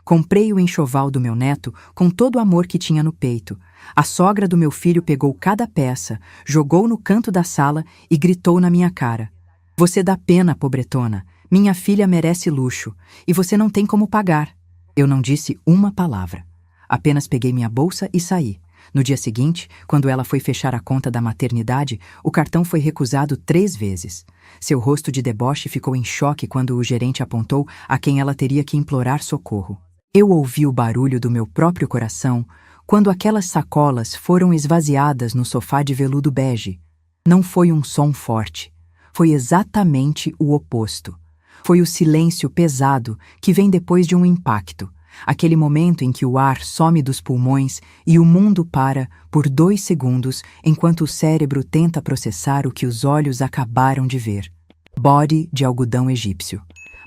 Comprei o enxoval do meu neto com todo o amor que tinha no peito. A sogra do meu filho pegou cada peça, jogou no canto da sala e gritou na minha cara: "Você dá pena, pobretona. Minha filha merece luxo, e você não tem como pagar." Eu não disse uma palavra. Apenas peguei minha bolsa e saí. No dia seguinte, quando ela foi fechar a conta da maternidade, o cartão foi recusado 3 vezes. Seu rosto de deboche ficou em choque quando o gerente apontou a quem ela teria que implorar socorro. Eu ouvi o barulho do meu próprio coração quando aquelas sacolas foram esvaziadas no sofá de veludo bege. Não foi um som forte. Foi exatamente o oposto. Foi o silêncio pesado que vem depois de um impacto. Aquele momento em que o ar some dos pulmões e o mundo para por 2 segundos enquanto o cérebro tenta processar o que os olhos acabaram de ver. Body de algodão egípcio.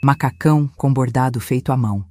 Macacão com bordado feito à mão.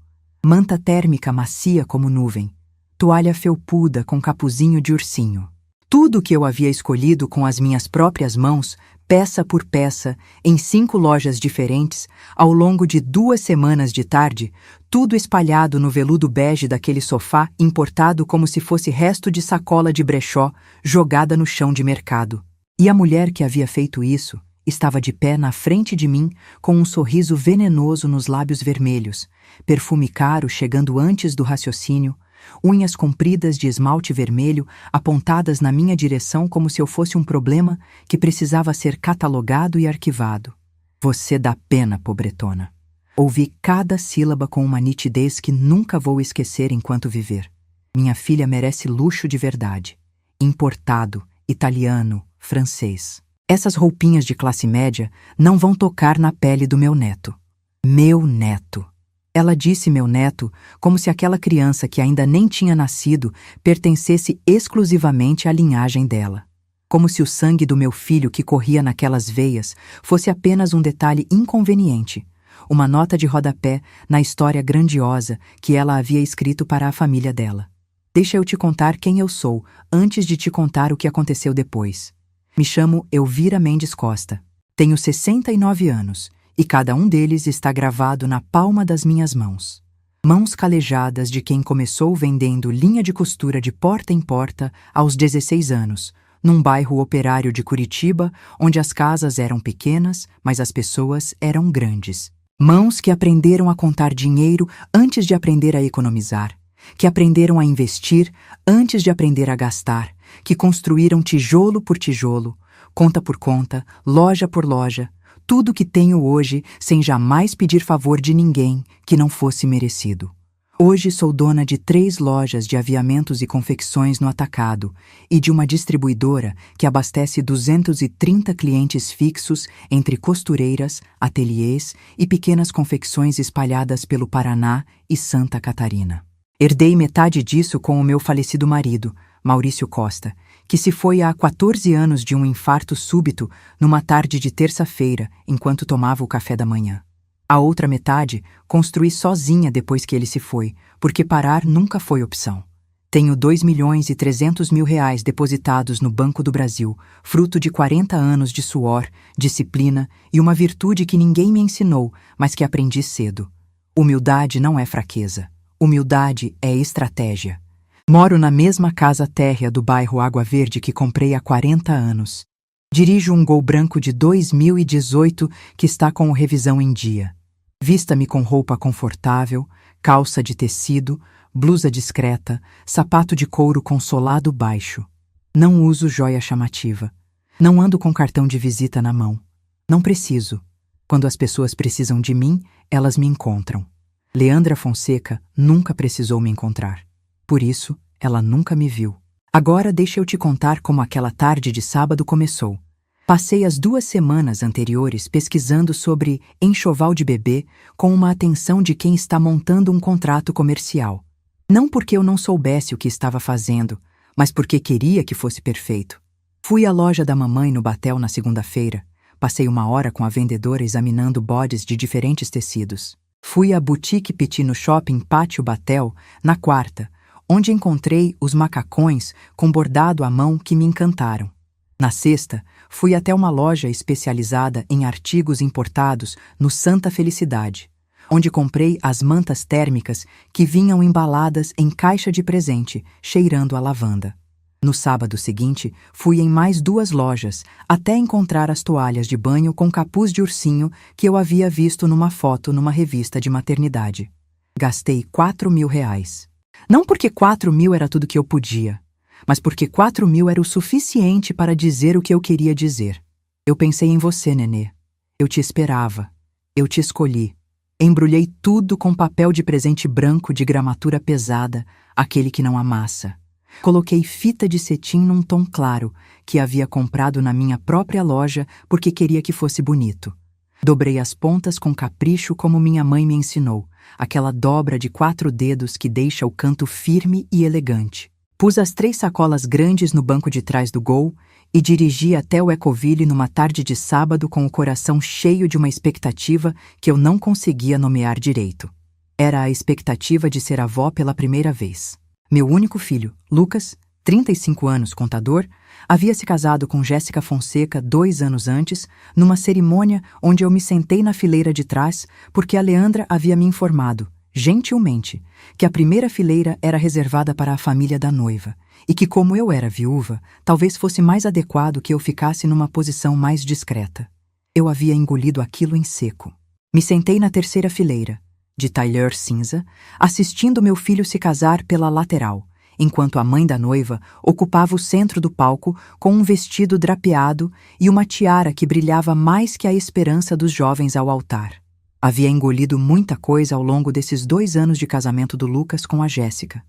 Manta térmica macia como nuvem. Toalha felpuda com capuzinho de ursinho. Tudo que eu havia escolhido com as minhas próprias mãos, peça por peça, em 5 lojas diferentes, ao longo de 2 semanas de tarde, tudo espalhado no veludo bege daquele sofá importado como se fosse resto de sacola de brechó jogada no chão de mercado. E a mulher que havia feito isso estava de pé na frente de mim com um sorriso venenoso nos lábios vermelhos, perfume caro chegando antes do raciocínio, unhas compridas de esmalte vermelho apontadas na minha direção como se eu fosse um problema que precisava ser catalogado e arquivado. "Você dá pena, pobretona." Ouvi cada sílaba com uma nitidez que nunca vou esquecer enquanto viver. Minha filha merece luxo de verdade. Importado, italiano, francês. Essas roupinhas de classe média não vão tocar na pele do meu neto. Meu neto. Ela disse meu neto como se aquela criança que ainda nem tinha nascido pertencesse exclusivamente à linhagem dela. Como se o sangue do meu filho que corria naquelas veias fosse apenas um detalhe inconveniente, uma nota de rodapé na história grandiosa que ela havia escrito para a família dela. Deixa eu te contar quem eu sou antes de te contar o que aconteceu depois. Me chamo Elvira Mendes Costa. Tenho 69 anos. E cada um deles está gravado na palma das minhas mãos. Mãos calejadas de quem começou vendendo linha de costura de porta em porta aos 16 anos, num bairro operário de Curitiba, onde as casas eram pequenas, mas as pessoas eram grandes. Mãos que aprenderam a contar dinheiro antes de aprender a economizar, que aprenderam a investir antes de aprender a gastar, que construíram tijolo por tijolo, conta por conta, loja por loja, tudo que tenho hoje sem jamais pedir favor de ninguém que não fosse merecido. Hoje sou dona de 3 lojas de aviamentos e confecções no atacado e de uma distribuidora que abastece 230 clientes fixos entre costureiras, ateliês e pequenas confecções espalhadas pelo Paraná e Santa Catarina. Herdei metade disso com o meu falecido marido, Maurício Costa, que se foi há 14 anos de um infarto súbito numa tarde de terça-feira, enquanto tomava o café da manhã. A outra metade construí sozinha depois que ele se foi, porque parar nunca foi opção. Tenho 2.300.000 depositados no Banco do Brasil, fruto de 40 anos de suor, disciplina e uma virtude que ninguém me ensinou, mas que aprendi cedo. Humildade não é fraqueza. Humildade é estratégia. Moro na mesma casa térrea do bairro Água Verde que comprei há 40 anos. Dirijo um Gol branco de 2018 que está com revisão em dia. Vista-me com roupa confortável, calça de tecido, blusa discreta, sapato de couro com solado baixo. Não uso joia chamativa. Não ando com cartão de visita na mão. Não preciso. Quando as pessoas precisam de mim, elas me encontram. Leandra Fonseca nunca precisou me encontrar. Por isso, ela nunca me viu. Agora deixa eu te contar como aquela tarde de sábado começou. Passei as 2 semanas anteriores pesquisando sobre enxoval de bebê com uma atenção de quem está montando um contrato comercial. Não porque eu não soubesse o que estava fazendo, mas porque queria que fosse perfeito. Fui à loja da mamãe no Batel na segunda-feira. Passei 1 hora com a vendedora examinando bodes de diferentes tecidos. Fui à Boutique Petit no Shopping Pátio Batel na quarta, onde encontrei os macacões com bordado à mão que me encantaram. Na sexta, fui até uma loja especializada em artigos importados no Santa Felicidade. onde comprei as mantas térmicas que vinham embaladas em caixa de presente, cheirando a lavanda. No sábado seguinte, fui em mais 2 lojas, até encontrar as toalhas de banho com capuz de ursinho que eu havia visto numa foto numa revista de maternidade. Gastei R$ 4.000. Não porque 4.000 era tudo que eu podia, mas porque 4.000 era o suficiente para dizer o que eu queria dizer. Eu pensei em você, nenê. Eu te esperava. Eu te escolhi. Embrulhei tudo com papel de presente branco de gramatura pesada, aquele que não amassa. Coloquei fita de cetim num tom claro, que havia comprado na minha própria loja porque queria que fosse bonito. Dobrei as pontas com capricho como minha mãe me ensinou, aquela dobra de 4 dedos que deixa o canto firme e elegante. Pus as 3 sacolas grandes no banco de trás do Gol e dirigi até o Ecoville numa tarde de sábado com o coração cheio de uma expectativa que eu não conseguia nomear direito. Era a expectativa de ser avó pela primeira vez. Meu único filho, Lucas, 35 anos, contador, havia se casado com Jéssica Fonseca 2 anos antes, numa cerimônia onde eu me sentei na fileira de trás porque a Leandra havia me informado, gentilmente, que a primeira fileira era reservada para a família da noiva e que, como eu era viúva, talvez fosse mais adequado que eu ficasse numa posição mais discreta. Eu havia engolido aquilo em seco. Me sentei na terceira fileira, de tailleur cinza, assistindo meu filho se casar pela lateral, enquanto a mãe da noiva ocupava o centro do palco com um vestido drapeado e uma tiara que brilhava mais que a esperança dos jovens ao altar. Havia engolido muita coisa ao longo desses 2 anos de casamento do Lucas com a Jéssica.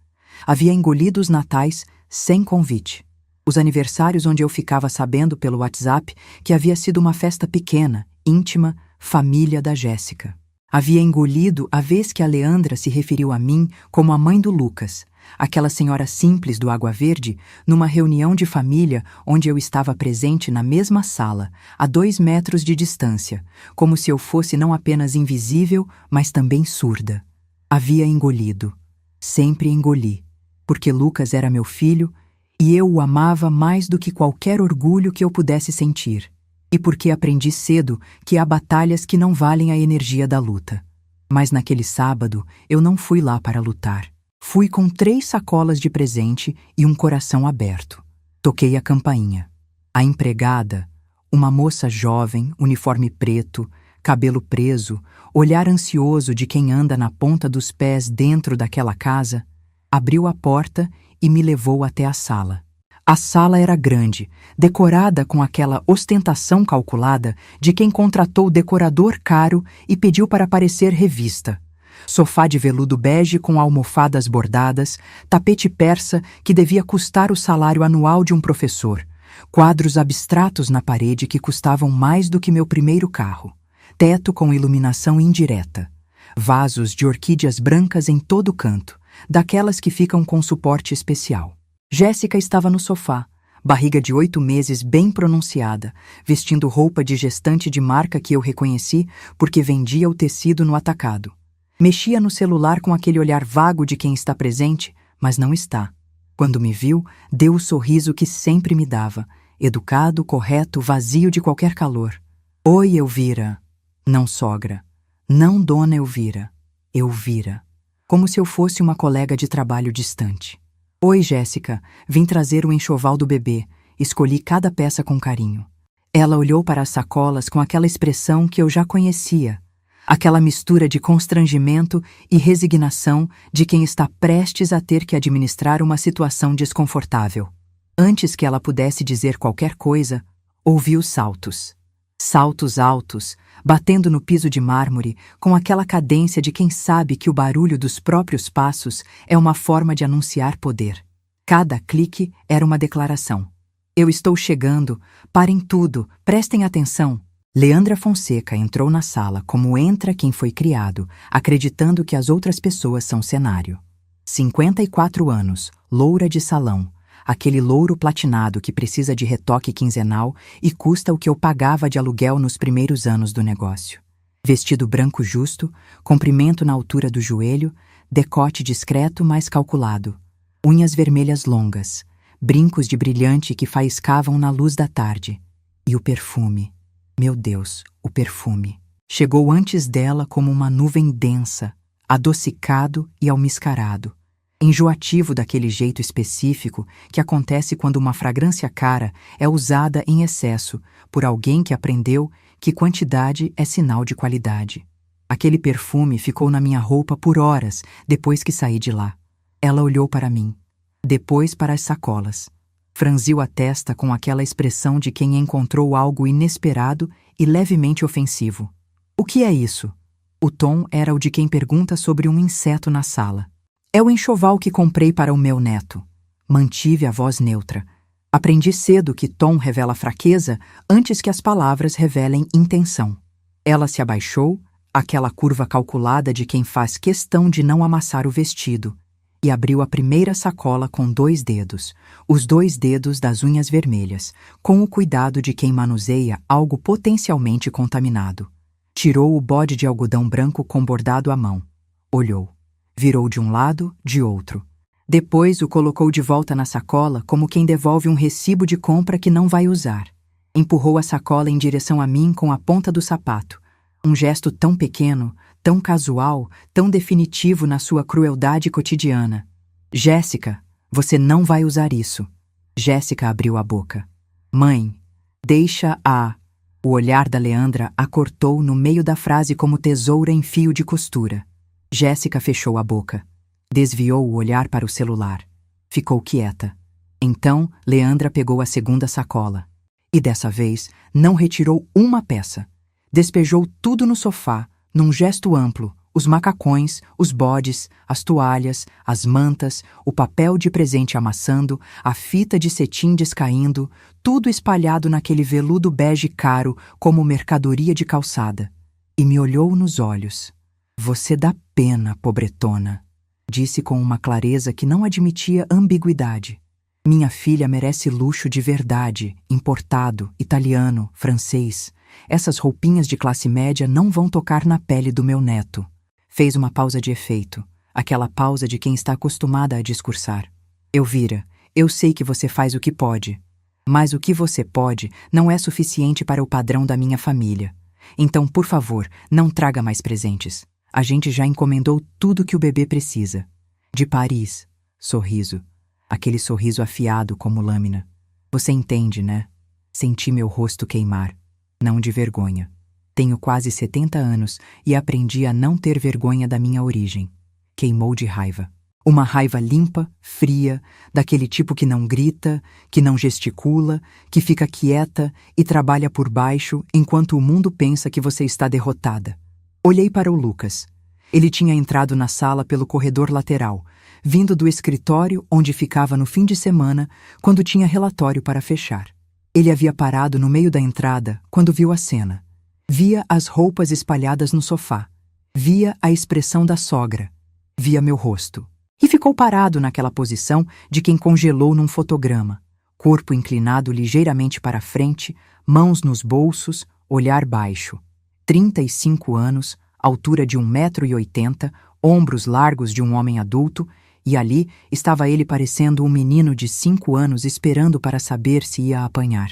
Havia engolido os natais sem convite. Os aniversários onde eu ficava sabendo pelo WhatsApp que havia sido uma festa pequena, íntima, família da Jéssica. Havia engolido a vez que a Leandra se referiu a mim como a mãe do Lucas, aquela senhora simples do Água Verde, numa reunião de família onde eu estava presente na mesma sala, a 2 metros de distância, como se eu fosse não apenas invisível, mas também surda. Havia engolido. Sempre engoli, porque Lucas era meu filho e eu o amava mais do que qualquer orgulho que eu pudesse sentir. E porque aprendi cedo que há batalhas que não valem a energia da luta. Mas naquele sábado eu não fui lá para lutar. Fui com 3 sacolas de presente e um coração aberto. Toquei a campainha. A empregada, uma moça jovem, uniforme preto, cabelo preso, olhar ansioso de quem anda na ponta dos pés dentro daquela casa, abriu a porta e me levou até a sala. A sala era grande, decorada com aquela ostentação calculada de quem contratou decorador caro e pediu para parecer revista. Sofá de veludo bege com almofadas bordadas, tapete persa que devia custar o salário anual de um professor, quadros abstratos na parede que custavam mais do que meu primeiro carro, teto com iluminação indireta, vasos de orquídeas brancas em todo canto, daquelas que ficam com suporte especial. Jéssica estava no sofá, barriga de 8 meses bem pronunciada, vestindo roupa de gestante de marca que eu reconheci porque vendia o tecido no atacado. Mexia no celular com aquele olhar vago de quem está presente, mas não está. Quando me viu, deu o sorriso que sempre me dava, educado, correto, vazio de qualquer calor. Oi, Elvira. Não sogra. Não dona Elvira. Elvira. Como se eu fosse uma colega de trabalho distante. Oi, Jéssica. Vim trazer o enxoval do bebê. Escolhi cada peça com carinho. Ela olhou para as sacolas com aquela expressão que eu já conhecia. Aquela mistura de constrangimento e resignação de quem está prestes a ter que administrar uma situação desconfortável. Antes que ela pudesse dizer qualquer coisa, ouvi os saltos. Saltos altos, batendo no piso de mármore, com aquela cadência de quem sabe que o barulho dos próprios passos é uma forma de anunciar poder. Cada clique era uma declaração. Eu estou chegando, parem tudo, prestem atenção. Leandra Fonseca entrou na sala como entra quem foi criado, acreditando que as outras pessoas são cenário. 54 anos, loura de salão, aquele louro platinado que precisa de retoque quinzenal e custa o que eu pagava de aluguel nos primeiros anos do negócio. Vestido branco justo, comprimento na altura do joelho, decote discreto mas calculado, unhas vermelhas longas, brincos de brilhante que faiscavam na luz da tarde. E o perfume. Meu Deus, o perfume. Chegou antes dela como uma nuvem densa, adocicado e almiscarado, enjoativo daquele jeito específico que acontece quando uma fragrância cara é usada em excesso por alguém que aprendeu que quantidade é sinal de qualidade. Aquele perfume ficou na minha roupa por horas depois que saí de lá. Ela olhou para mim, depois para as sacolas. Franziu a testa com aquela expressão de quem encontrou algo inesperado e levemente ofensivo. O que é isso? O tom era o de quem pergunta sobre um inseto na sala. É o enxoval que comprei para o meu neto. Mantive a voz neutra. Aprendi cedo que tom revela fraqueza antes que as palavras revelem intenção. Ela se abaixou, aquela curva calculada de quem faz questão de não amassar o vestido, e abriu a primeira sacola com 2 dedos, os 2 dedos das unhas vermelhas, com o cuidado de quem manuseia algo potencialmente contaminado. Tirou o bode de algodão branco com bordado à mão. Olhou. Virou de um lado, de outro. Depois o colocou de volta na sacola como quem devolve um recibo de compra que não vai usar. Empurrou a sacola em direção a mim com a ponta do sapato. Um gesto tão pequeno, tão casual, tão definitivo na sua crueldade cotidiana. Jéssica, você não vai usar isso. Jéssica abriu a boca. Mãe, deixa-a... O olhar da Leandra a cortou no meio da frase como tesoura em fio de costura. Jéssica fechou a boca. Desviou o olhar para o celular. Ficou quieta. Então, Leandra pegou a segunda sacola. E dessa vez, não retirou uma peça. Despejou tudo no sofá, num gesto amplo, os macacões, os bodes, as toalhas, as mantas, o papel de presente amassando, a fita de cetim descaindo, tudo espalhado naquele veludo bege caro como mercadoria de calçada. E me olhou nos olhos. Você dá pena, pobretona, disse com uma clareza que não admitia ambiguidade. Minha filha merece luxo de verdade, importado, italiano, francês. Essas roupinhas de classe média não vão tocar na pele do meu neto. Fez uma pausa de efeito, aquela pausa de quem está acostumada a discursar. Elvira, eu sei que você faz o que pode, mas o que você pode não é suficiente para o padrão da minha família. Então, por favor, não traga mais presentes. A gente já encomendou tudo que o bebê precisa. De Paris. Sorriso. Aquele sorriso afiado como lâmina. Você entende, né? Senti meu rosto queimar. Não de vergonha. Tenho quase 70 anos e aprendi a não ter vergonha da minha origem. Queimou de raiva. Uma raiva limpa, fria, daquele tipo que não grita, que não gesticula, que fica quieta e trabalha por baixo enquanto o mundo pensa que você está derrotada. Olhei para o Lucas. Ele tinha entrado na sala pelo corredor lateral, vindo do escritório onde ficava no fim de semana, quando tinha relatório para fechar. Ele havia parado no meio da entrada quando viu a cena. Via as roupas espalhadas no sofá. Via a expressão da sogra. Via meu rosto. E ficou parado naquela posição de quem congelou num fotograma. Corpo inclinado ligeiramente para frente, mãos nos bolsos, olhar baixo. 35 anos, altura de 1,80 m, ombros largos de um homem adulto, e ali estava ele parecendo um menino de 5 anos esperando para saber se ia apanhar.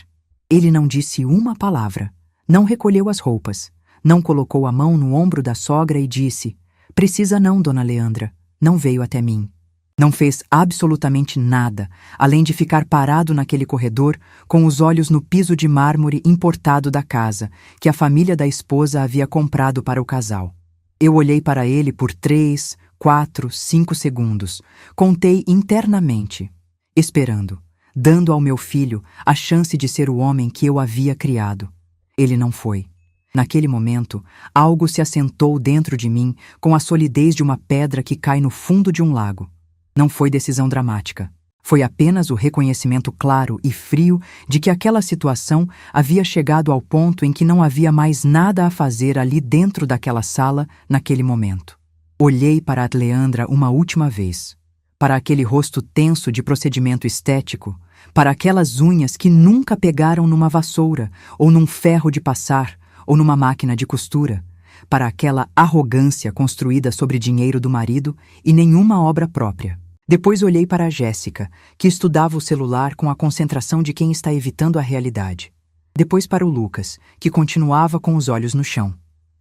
Ele não disse uma palavra. Não recolheu as roupas. Não colocou a mão no ombro da sogra e disse: "Precisa não, dona Leandra. Não veio até mim." Não fez absolutamente nada, além de ficar parado naquele corredor, com os olhos no piso de mármore importado da casa, que a família da esposa havia comprado para o casal. Eu olhei para ele por 3, 4, 5 segundos. Contei internamente, esperando, dando ao meu filho a chance de ser o homem que eu havia criado. Ele não foi. Naquele momento, algo se assentou dentro de mim com a solidez de uma pedra que cai no fundo de um lago. Não foi decisão dramática. Foi apenas o reconhecimento claro e frio de que aquela situação havia chegado ao ponto em que não havia mais nada a fazer ali dentro daquela sala naquele momento. Olhei para a Leandra uma última vez. Para aquele rosto tenso de procedimento estético, para aquelas unhas que nunca pegaram numa vassoura, ou num ferro de passar, ou numa máquina de costura, para aquela arrogância construída sobre dinheiro do marido e nenhuma obra própria. Depois olhei para a Jéssica, que estudava o celular com a concentração de quem está evitando a realidade. Depois para o Lucas, que continuava com os olhos no chão.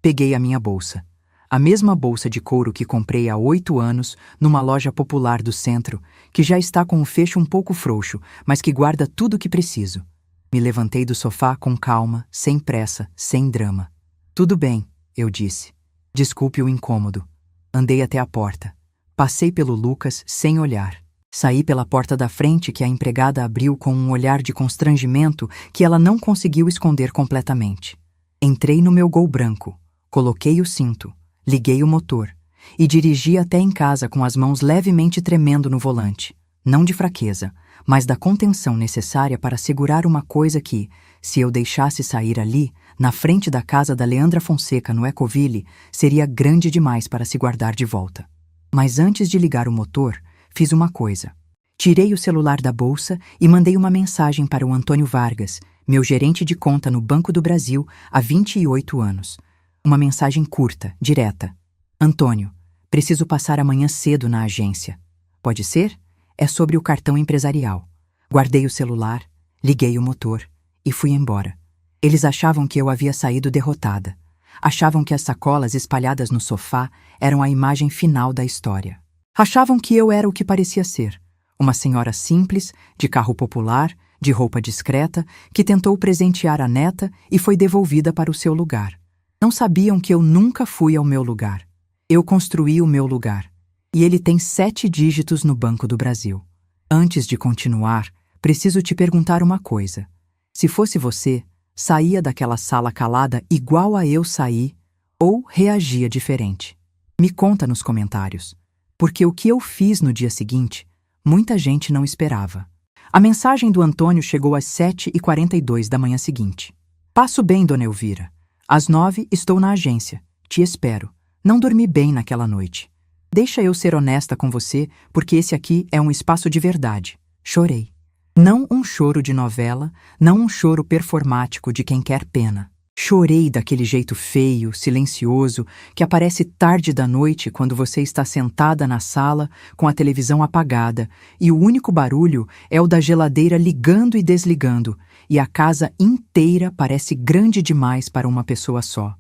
Peguei a minha bolsa. A mesma bolsa de couro que comprei há 8 anos numa loja popular do centro, que já está com o fecho um pouco frouxo, mas que guarda tudo o que preciso. Me levantei do sofá com calma, sem pressa, sem drama. Tudo bem, eu disse. Desculpe o incômodo. Andei até a porta. Passei pelo Lucas sem olhar. Saí pela porta da frente que a empregada abriu com um olhar de constrangimento que ela não conseguiu esconder completamente. Entrei no meu Gol branco, coloquei o cinto, liguei o motor e dirigi até em casa com as mãos levemente tremendo no volante. Não de fraqueza, mas da contenção necessária para segurar uma coisa que, se eu deixasse sair ali, na frente da casa da Leandra Fonseca no Ecoville, seria grande demais para se guardar de volta. Mas antes de ligar o motor, fiz uma coisa. Tirei o celular da bolsa e mandei uma mensagem para o Antônio Vargas, meu gerente de conta no Banco do Brasil há 28 anos. Uma mensagem curta, direta. Antônio, preciso passar amanhã cedo na agência. Pode ser? É sobre o cartão empresarial. Guardei o celular, liguei o motor e fui embora. Eles achavam que eu havia saído derrotada. Achavam que as sacolas espalhadas no sofá eram a imagem final da história. Achavam que eu era o que parecia ser. Uma senhora simples, de carro popular, de roupa discreta, que tentou presentear a neta e foi devolvida para o seu lugar. Não sabiam que eu nunca fui ao meu lugar. Eu construí o meu lugar. E ele tem 7 dígitos no Banco do Brasil. Antes de continuar, preciso te perguntar uma coisa. Se fosse você, saía daquela sala calada igual a eu saí ou reagia diferente? Me conta nos comentários. Porque o que eu fiz no dia seguinte, muita gente não esperava. A mensagem do Antônio chegou às 7h42 da manhã seguinte. Passo bem, dona Elvira. Às 9 estou na agência. Te espero. Não dormi bem naquela noite. Deixa eu ser honesta com você, porque esse aqui é um espaço de verdade. Chorei. Não um choro de novela, não um choro performático de quem quer pena. Chorei daquele jeito feio, silencioso, que aparece tarde da noite quando você está sentada na sala com a televisão apagada e o único barulho é o da geladeira ligando e desligando, e a casa inteira parece grande demais para uma pessoa só.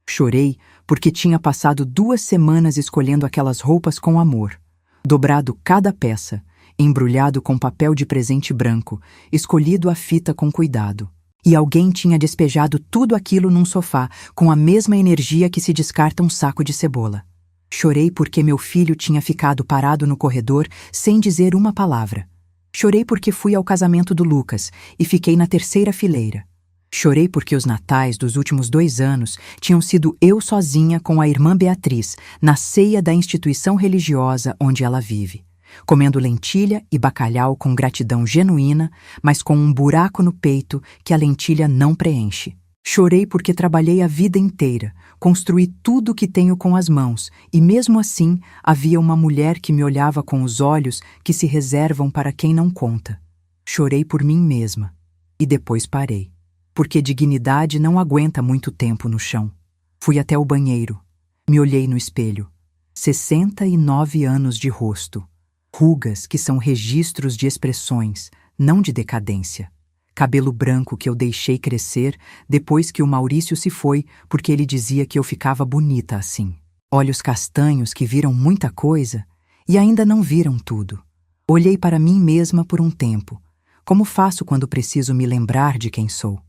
Chorei porque tinha passado 2 semanas escolhendo aquelas roupas com amor, dobrado cada peça, embrulhado com papel de presente branco, escolhido a fita com cuidado. E alguém tinha despejado tudo aquilo num sofá com a mesma energia que se descarta um saco de cebola. Chorei porque meu filho tinha ficado parado no corredor sem dizer uma palavra. Chorei porque fui ao casamento do Lucas e fiquei na 3ª fileira. Chorei porque os natais dos últimos 2 anos tinham sido eu sozinha com a irmã Beatriz, na ceia da instituição religiosa onde ela vive, comendo lentilha e bacalhau com gratidão genuína, mas com um buraco no peito que a lentilha não preenche. Chorei porque trabalhei a vida inteira, construí tudo o que tenho com as mãos, e mesmo assim havia uma mulher que me olhava com os olhos que se reservam para quem não conta. Chorei por mim mesma. E depois parei. Porque dignidade não aguenta muito tempo no chão. Fui até o banheiro. Me olhei no espelho. 69 anos de rosto. Rugas que são registros de expressões, não de decadência. Cabelo branco que eu deixei crescer depois que o Maurício se foi, porque ele dizia que eu ficava bonita assim. Olhos castanhos que viram muita coisa e ainda não viram tudo. Olhei para mim mesma por um tempo, como faço quando preciso me lembrar de quem sou.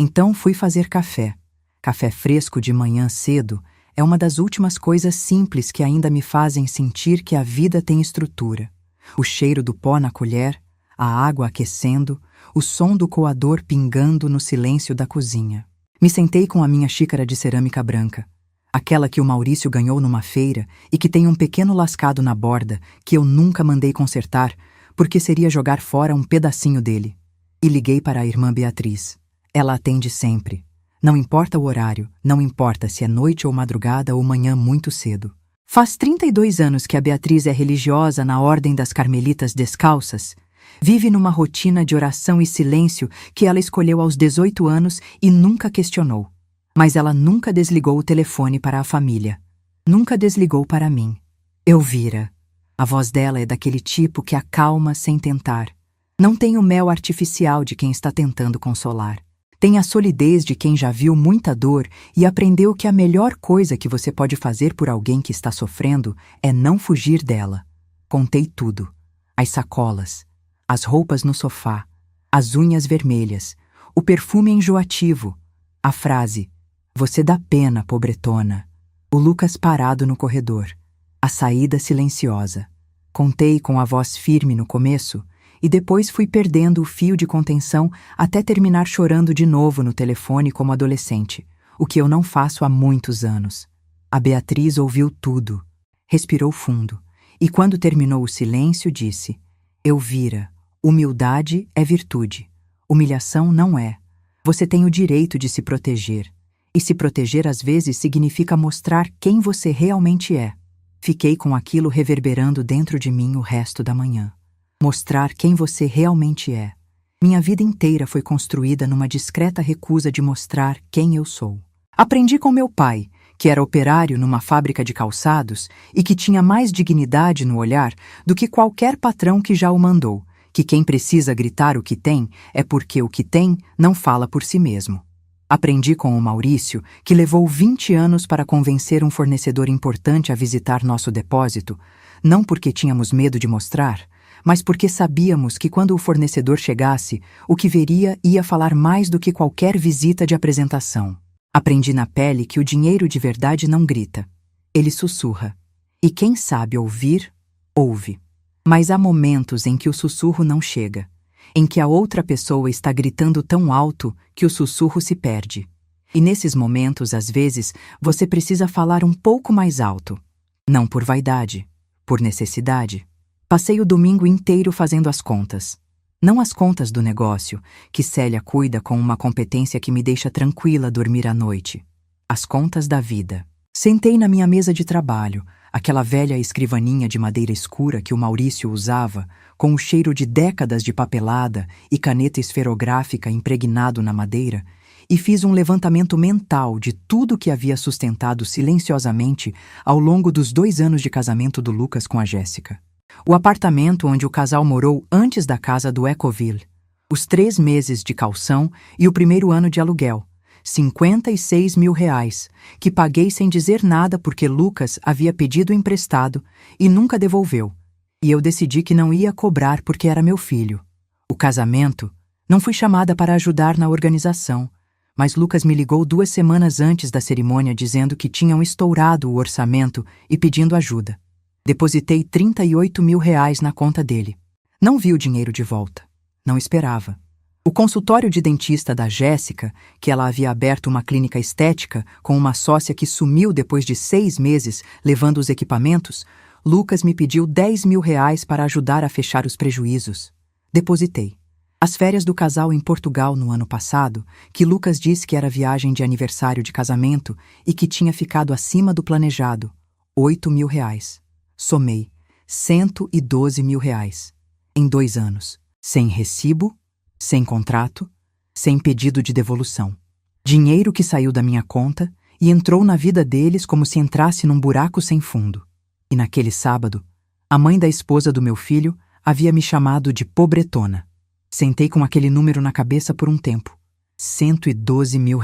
Então fui fazer café. Café fresco de manhã cedo é uma das últimas coisas simples que ainda me fazem sentir que a vida tem estrutura. O cheiro do pó na colher, a água aquecendo, o som do coador pingando no silêncio da cozinha. Me sentei com a minha xícara de cerâmica branca, aquela que o Maurício ganhou numa feira e que tem um pequeno lascado na borda que eu nunca mandei consertar porque seria jogar fora um pedacinho dele. E liguei para a irmã Beatriz. Ela atende sempre. Não importa o horário, não importa se é noite ou madrugada ou manhã muito cedo. Faz 32 anos que a Beatriz é religiosa na Ordem das Carmelitas Descalças. Vive numa rotina de oração e silêncio que ela escolheu aos 18 anos e nunca questionou. Mas ela nunca desligou o telefone para a família. Nunca desligou para mim. Elvira. A voz dela é daquele tipo que acalma sem tentar. Não tem o mel artificial de quem está tentando consolar. Tem a solidez de quem já viu muita dor e aprendeu que a melhor coisa que você pode fazer por alguém que está sofrendo é não fugir dela. Contei tudo. As sacolas, as roupas no sofá, as unhas vermelhas, o perfume enjoativo, a frase "Você dá pena, pobretona", o Lucas parado no corredor, a saída silenciosa. Contei com a voz firme no começo e depois fui perdendo o fio de contenção até terminar chorando de novo no telefone como adolescente, o que eu não faço há muitos anos. A Beatriz ouviu tudo, respirou fundo e, quando terminou o silêncio, disse: "Elvira, humildade é virtude, humilhação não é. Você tem o direito de se proteger, e se proteger às vezes significa mostrar quem você realmente é." Fiquei com aquilo reverberando dentro de mim o resto da manhã. Mostrar quem você realmente é. Minha vida inteira foi construída numa discreta recusa de mostrar quem eu sou. Aprendi com meu pai, que era operário numa fábrica de calçados e que tinha mais dignidade no olhar do que qualquer patrão que já o mandou, que quem precisa gritar o que tem é porque o que tem não fala por si mesmo. Aprendi com o Maurício, que levou 20 anos para convencer um fornecedor importante a visitar nosso depósito, não porque tínhamos medo de mostrar, mas porque sabíamos que quando o fornecedor chegasse, o que veria ia falar mais do que qualquer visita de apresentação. Aprendi na pele que o dinheiro de verdade não grita, ele sussurra. E quem sabe ouvir, ouve. Mas há momentos em que o sussurro não chega, em que a outra pessoa está gritando tão alto que o sussurro se perde. E nesses momentos, às vezes, você precisa falar um pouco mais alto. Não por vaidade, por necessidade. Passei o domingo inteiro fazendo as contas. Não as contas do negócio, que Célia cuida com uma competência que me deixa tranquila dormir à noite. As contas da vida. Sentei na minha mesa de trabalho, aquela velha escrivaninha de madeira escura que o Maurício usava, com o cheiro de décadas de papelada e caneta esferográfica impregnado na madeira, e fiz um levantamento mental de tudo que havia sustentado silenciosamente ao longo dos 2 anos de casamento do Lucas com a Jéssica. O apartamento onde o casal morou antes da casa do Ecoville, os 3 meses de caução e o primeiro ano de aluguel, R$56 mil, que paguei sem dizer nada porque Lucas havia pedido emprestado e nunca devolveu, e eu decidi que não ia cobrar porque era meu filho. O casamento, não fui chamada para ajudar na organização, mas Lucas me ligou 2 semanas antes da cerimônia dizendo que tinham estourado o orçamento e pedindo ajuda. Depositei R$38 mil na conta dele. Não vi o dinheiro de volta. Não esperava. O consultório de dentista da Jéssica, que ela havia aberto uma clínica estética com uma sócia que sumiu depois de 6 meses levando os equipamentos, Lucas me pediu R$10 mil para ajudar a fechar os prejuízos. Depositei. As férias do casal em Portugal no ano passado, que Lucas disse que era viagem de aniversário de casamento e que tinha ficado acima do planejado, R$8 mil. Somei R$112 mil. Em 2 anos. Sem recibo, sem contrato, sem pedido de devolução. Dinheiro que saiu da minha conta e entrou na vida deles como se entrasse num buraco sem fundo. E naquele sábado, a mãe da esposa do meu filho havia me chamado de pobretona. Sentei com aquele número na cabeça por um tempo. R$112 mil.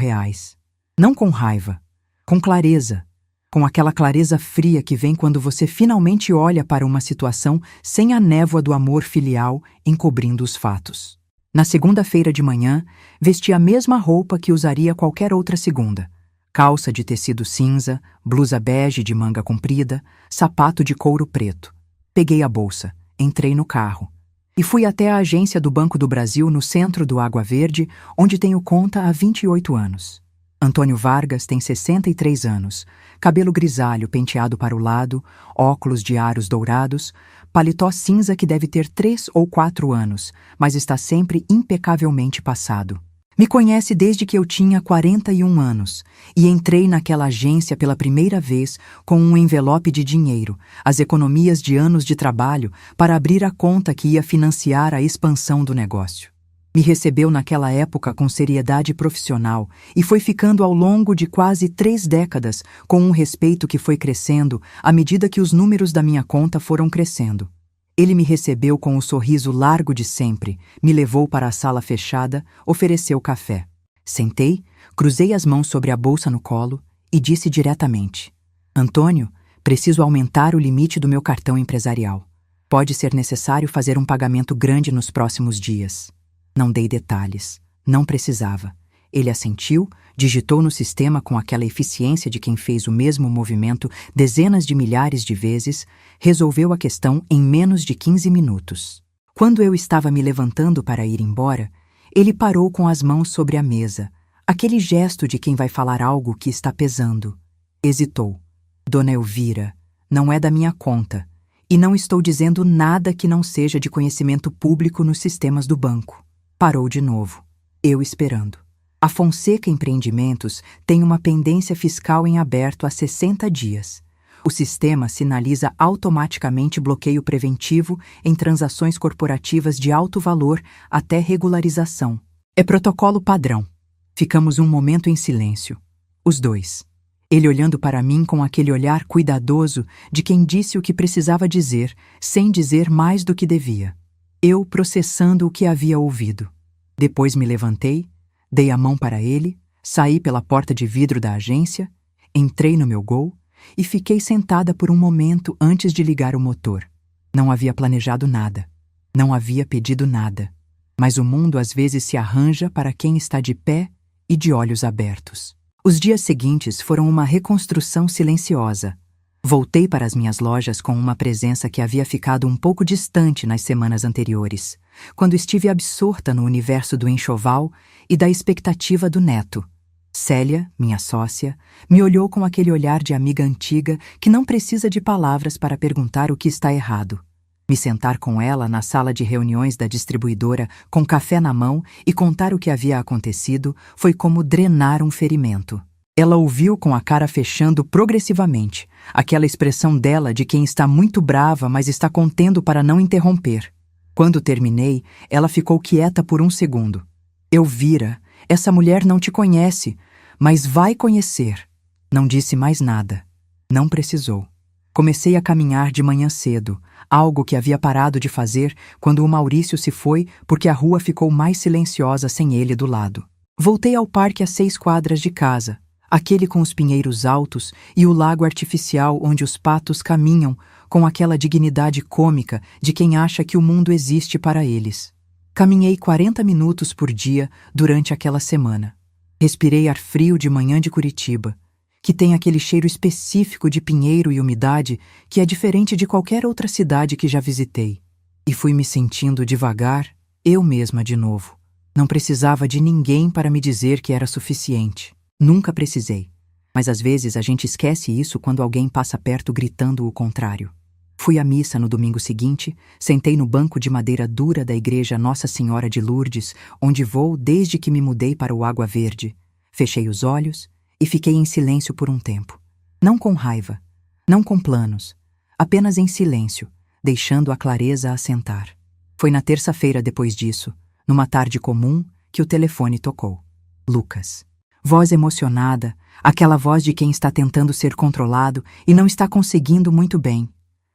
Não com raiva, com clareza, com aquela clareza fria que vem quando você finalmente olha para uma situação sem a névoa do amor filial encobrindo os fatos. Na segunda-feira de manhã, vesti a mesma roupa que usaria qualquer outra segunda. Calça de tecido cinza, blusa bege de manga comprida, sapato de couro preto. Peguei a bolsa, entrei no carro e fui até a agência do Banco do Brasil no centro do Água Verde, onde tenho conta há 28 anos. Antônio Vargas tem 63 anos, cabelo grisalho penteado para o lado, óculos de aros dourados, paletó cinza que deve ter 3 ou 4 anos, mas está sempre impecavelmente passado. Me conhece desde que eu tinha 41 anos e entrei naquela agência pela primeira vez com um envelope de dinheiro, as economias de anos de trabalho, para abrir a conta que ia financiar a expansão do negócio. Me recebeu naquela época com seriedade profissional e foi ficando ao longo de quase 3 décadas com um respeito que foi crescendo à medida que os números da minha conta foram crescendo. Ele me recebeu com o sorriso largo de sempre, me levou para a sala fechada, ofereceu café. Sentei, cruzei as mãos sobre a bolsa no colo e disse diretamente: Antônio, preciso aumentar o limite do meu cartão empresarial. Pode ser necessário fazer um pagamento grande nos próximos dias. Não dei detalhes. Não precisava. Ele assentiu, digitou no sistema com aquela eficiência de quem fez o mesmo movimento dezenas de milhares de vezes, resolveu a questão em menos de 15 minutos. Quando eu estava me levantando para ir embora, ele parou com as mãos sobre a mesa, aquele gesto de quem vai falar algo que está pesando. Hesitou. Dona Elvira, não é da minha conta, e não estou dizendo nada que não seja de conhecimento público nos sistemas do banco. Parou de novo. Eu esperando. A Fonseca Empreendimentos tem uma pendência fiscal em aberto há 60 dias. O sistema sinaliza automaticamente bloqueio preventivo em transações corporativas de alto valor até regularização. É protocolo padrão. Ficamos um momento em silêncio. Os dois. Ele olhando para mim com aquele olhar cuidadoso de quem disse o que precisava dizer, sem dizer mais do que devia. Eu processando o que havia ouvido. Depois me levantei, dei a mão para ele, saí pela porta de vidro da agência, entrei no meu Gol e fiquei sentada por um momento antes de ligar o motor. Não havia planejado nada. Não havia pedido nada. Mas o mundo às vezes se arranja para quem está de pé e de olhos abertos. Os dias seguintes foram uma reconstrução silenciosa. Voltei para as minhas lojas com uma presença que havia ficado um pouco distante nas semanas anteriores, quando estive absorta no universo do enxoval e da expectativa do neto. Célia, minha sócia, me olhou com aquele olhar de amiga antiga que não precisa de palavras para perguntar o que está errado. Me sentar com ela na sala de reuniões da distribuidora, com café na mão e contar o que havia acontecido foi como drenar um ferimento. Ela ouviu com a cara fechando progressivamente, aquela expressão dela de quem está muito brava, mas está contendo para não interromper. Quando terminei, ela ficou quieta por um segundo. Elvira, essa mulher não te conhece, mas vai conhecer. Não disse mais nada. Não precisou. Comecei a caminhar de manhã cedo, algo que havia parado de fazer quando o Maurício se foi porque a rua ficou mais silenciosa sem ele do lado. Voltei ao parque a 6 quadras de casa, aquele com os pinheiros altos e o lago artificial onde os patos caminham com aquela dignidade cômica de quem acha que o mundo existe para eles. Caminhei 40 minutos por dia durante aquela semana. Respirei ar frio de manhã de Curitiba, que tem aquele cheiro específico de pinheiro e umidade que é diferente de qualquer outra cidade que já visitei. E fui me sentindo devagar, eu mesma de novo. Não precisava de ninguém para me dizer que era suficiente. Nunca precisei. Mas às vezes a gente esquece isso quando alguém passa perto gritando o contrário. Fui à missa no domingo seguinte, sentei no banco de madeira dura da igreja Nossa Senhora de Lourdes, onde vou desde que me mudei para o Água Verde. Fechei os olhos e fiquei em silêncio por um tempo. Não com raiva, não com planos, apenas em silêncio, deixando a clareza assentar. Foi na terça-feira depois disso, numa tarde comum, que o telefone tocou. Lucas. Voz emocionada, aquela voz de quem está tentando ser controlado e não está conseguindo muito bem.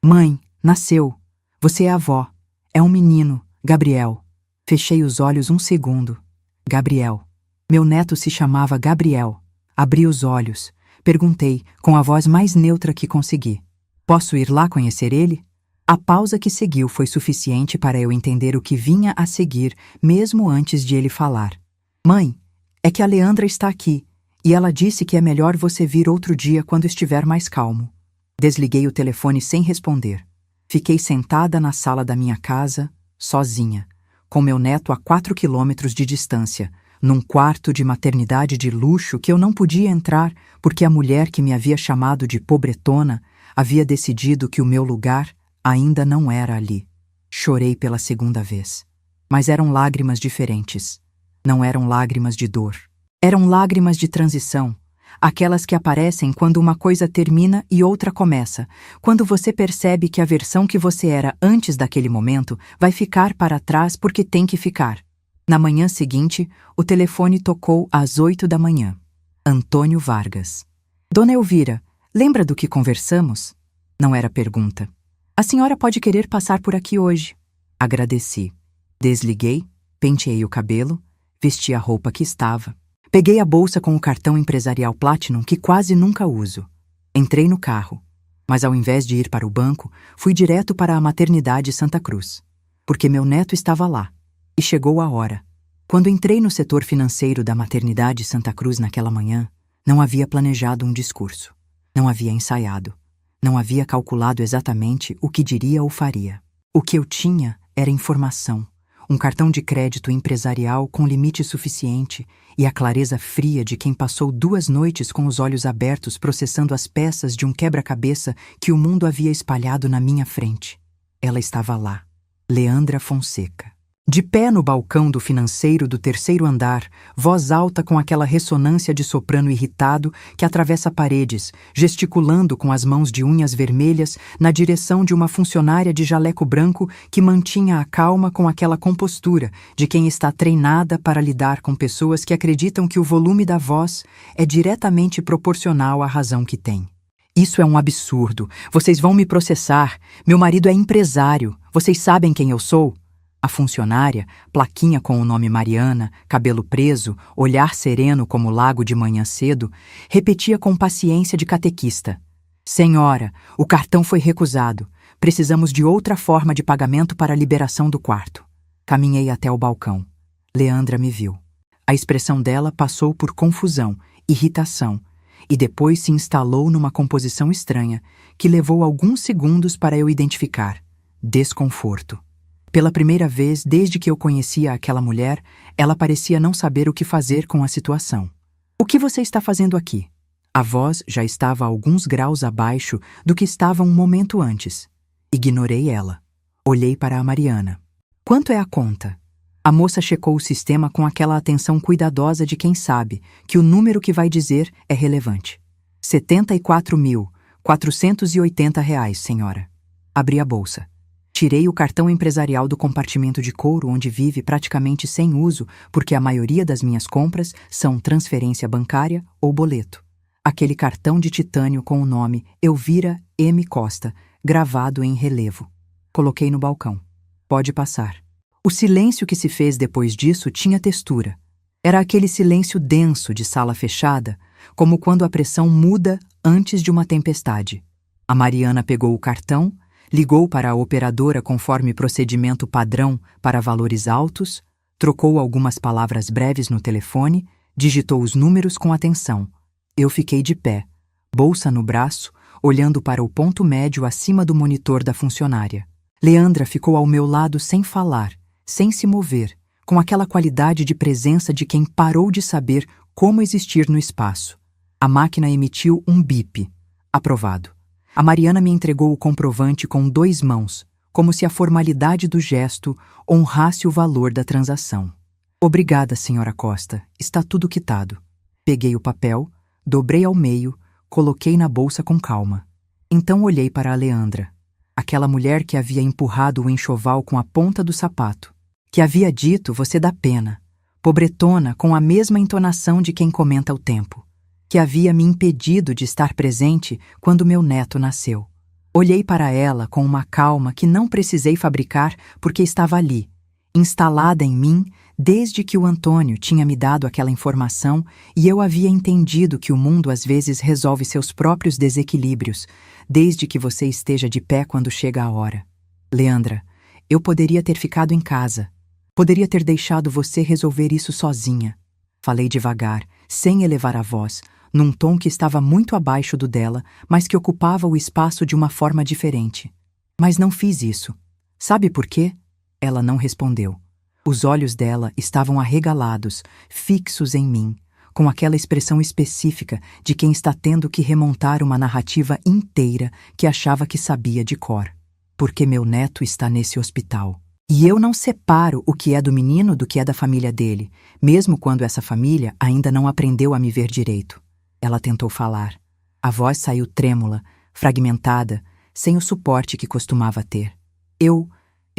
Mãe, nasceu. Você é avó. É um menino, Gabriel. Fechei os olhos um segundo. Gabriel. Meu neto se chamava Gabriel. Abri os olhos. Perguntei, com a voz mais neutra que consegui. Posso ir lá conhecer ele? A pausa que seguiu foi suficiente para eu entender o que vinha a seguir, mesmo antes de ele falar. Mãe, é que a Leandra está aqui, e ela disse que é melhor você vir outro dia quando estiver mais calmo. Desliguei o telefone sem responder. Fiquei sentada na sala da minha casa, sozinha, com meu neto a 4 quilômetros de distância, num quarto de maternidade de luxo que eu não podia entrar porque a mulher que me havia chamado de pobretona havia decidido que o meu lugar ainda não era ali. Chorei pela segunda vez. Mas eram lágrimas diferentes. Não eram lágrimas de dor. Eram lágrimas de transição, aquelas que aparecem quando uma coisa termina e outra começa, quando você percebe que a versão que você era antes daquele momento vai ficar para trás porque tem que ficar. Na manhã seguinte, o telefone tocou às 8 da manhã. Antônio Vargas. Dona Elvira, lembra do que conversamos? Não era pergunta. A senhora pode querer passar por aqui hoje. Agradeci. Desliguei, penteei o cabelo, vesti a roupa que estava. Peguei a bolsa com o cartão empresarial Platinum que quase nunca uso. Entrei no carro, mas ao invés de ir para o banco, fui direto para a maternidade Santa Cruz, porque meu neto estava lá, e chegou a hora. Quando entrei no setor financeiro da maternidade Santa Cruz naquela manhã, não havia planejado um discurso, não havia ensaiado, não havia calculado exatamente o que diria ou faria. O que eu tinha era informação, um cartão de crédito empresarial com limite suficiente e a clareza fria de quem passou 2 noites com os olhos abertos processando as peças de um quebra-cabeça que o mundo havia espalhado na minha frente. Ela estava lá, Leandra Fonseca. De pé no balcão do financeiro do 3º andar, voz alta com aquela ressonância de soprano irritado que atravessa paredes, gesticulando com as mãos de unhas vermelhas na direção de uma funcionária de jaleco branco que mantinha a calma com aquela compostura de quem está treinada para lidar com pessoas que acreditam que o volume da voz é diretamente proporcional à razão que tem. Isso é um absurdo. Vocês vão me processar. Meu marido é empresário. Vocês sabem quem eu sou? A funcionária, plaquinha com o nome Mariana, cabelo preso, olhar sereno como o lago de manhã cedo, repetia com paciência de catequista. Senhora, o cartão foi recusado. Precisamos de outra forma de pagamento para a liberação do quarto. Caminhei até o balcão. Leandra me viu. A expressão dela passou por confusão, irritação, e depois se instalou numa composição estranha que levou alguns segundos para eu identificar. Desconforto. Pela primeira vez desde que eu conhecia aquela mulher, ela parecia não saber o que fazer com a situação. O que você está fazendo aqui? A voz já estava a alguns graus abaixo do que estava um momento antes. Ignorei ela. Olhei para a Mariana. Quanto é a conta? A moça checou o sistema com aquela atenção cuidadosa de quem sabe que o número que vai dizer é relevante. R$ 74.480, senhora. Abri a bolsa. Tirei o cartão empresarial do compartimento de couro onde vive praticamente sem uso porque a maioria das minhas compras são transferência bancária ou boleto. Aquele cartão de titânio com o nome Elvira M. Costa, gravado em relevo. Coloquei no balcão. Pode passar. O silêncio que se fez depois disso tinha textura. Era aquele silêncio denso de sala fechada, como quando a pressão muda antes de uma tempestade. A Mariana pegou o cartão, ligou para a operadora conforme procedimento padrão para valores altos, trocou algumas palavras breves no telefone, digitou os números com atenção. Eu fiquei de pé, bolsa no braço, olhando para o ponto médio acima do monitor da funcionária. Leandra ficou ao meu lado sem falar, sem se mover, com aquela qualidade de presença de quem parou de saber como existir no espaço. A máquina emitiu um bip. Aprovado. A Mariana me entregou o comprovante com 2 mãos, como se a formalidade do gesto honrasse o valor da transação. Obrigada, senhora Costa. Está tudo quitado. Peguei o papel, dobrei ao meio, coloquei na bolsa com calma. Então olhei para a Leandra, aquela mulher que havia empurrado o enxoval com a ponta do sapato, que havia dito você dá pena, pobretona com a mesma entonação de quem comenta o tempo, que havia me impedido de estar presente quando meu neto nasceu. Olhei para ela com uma calma que não precisei fabricar porque estava ali, instalada em mim desde que o Antônio tinha me dado aquela informação e eu havia entendido que o mundo às vezes resolve seus próprios desequilíbrios, desde que você esteja de pé quando chega a hora. Leandra, eu poderia ter ficado em casa. Poderia ter deixado você resolver isso sozinha. Falei devagar, sem elevar a voz, num tom que estava muito abaixo do dela, mas que ocupava o espaço de uma forma diferente. Mas não fiz isso. Sabe por quê? Ela não respondeu. Os olhos dela estavam arregalados, fixos em mim, com aquela expressão específica de quem está tendo que remontar uma narrativa inteira que achava que sabia de cor. Porque meu neto está nesse hospital. E eu não separo o que é do menino do que é da família dele, mesmo quando essa família ainda não aprendeu a me ver direito. Ela tentou falar. A voz saiu trêmula, fragmentada, sem o suporte que costumava ter. Eu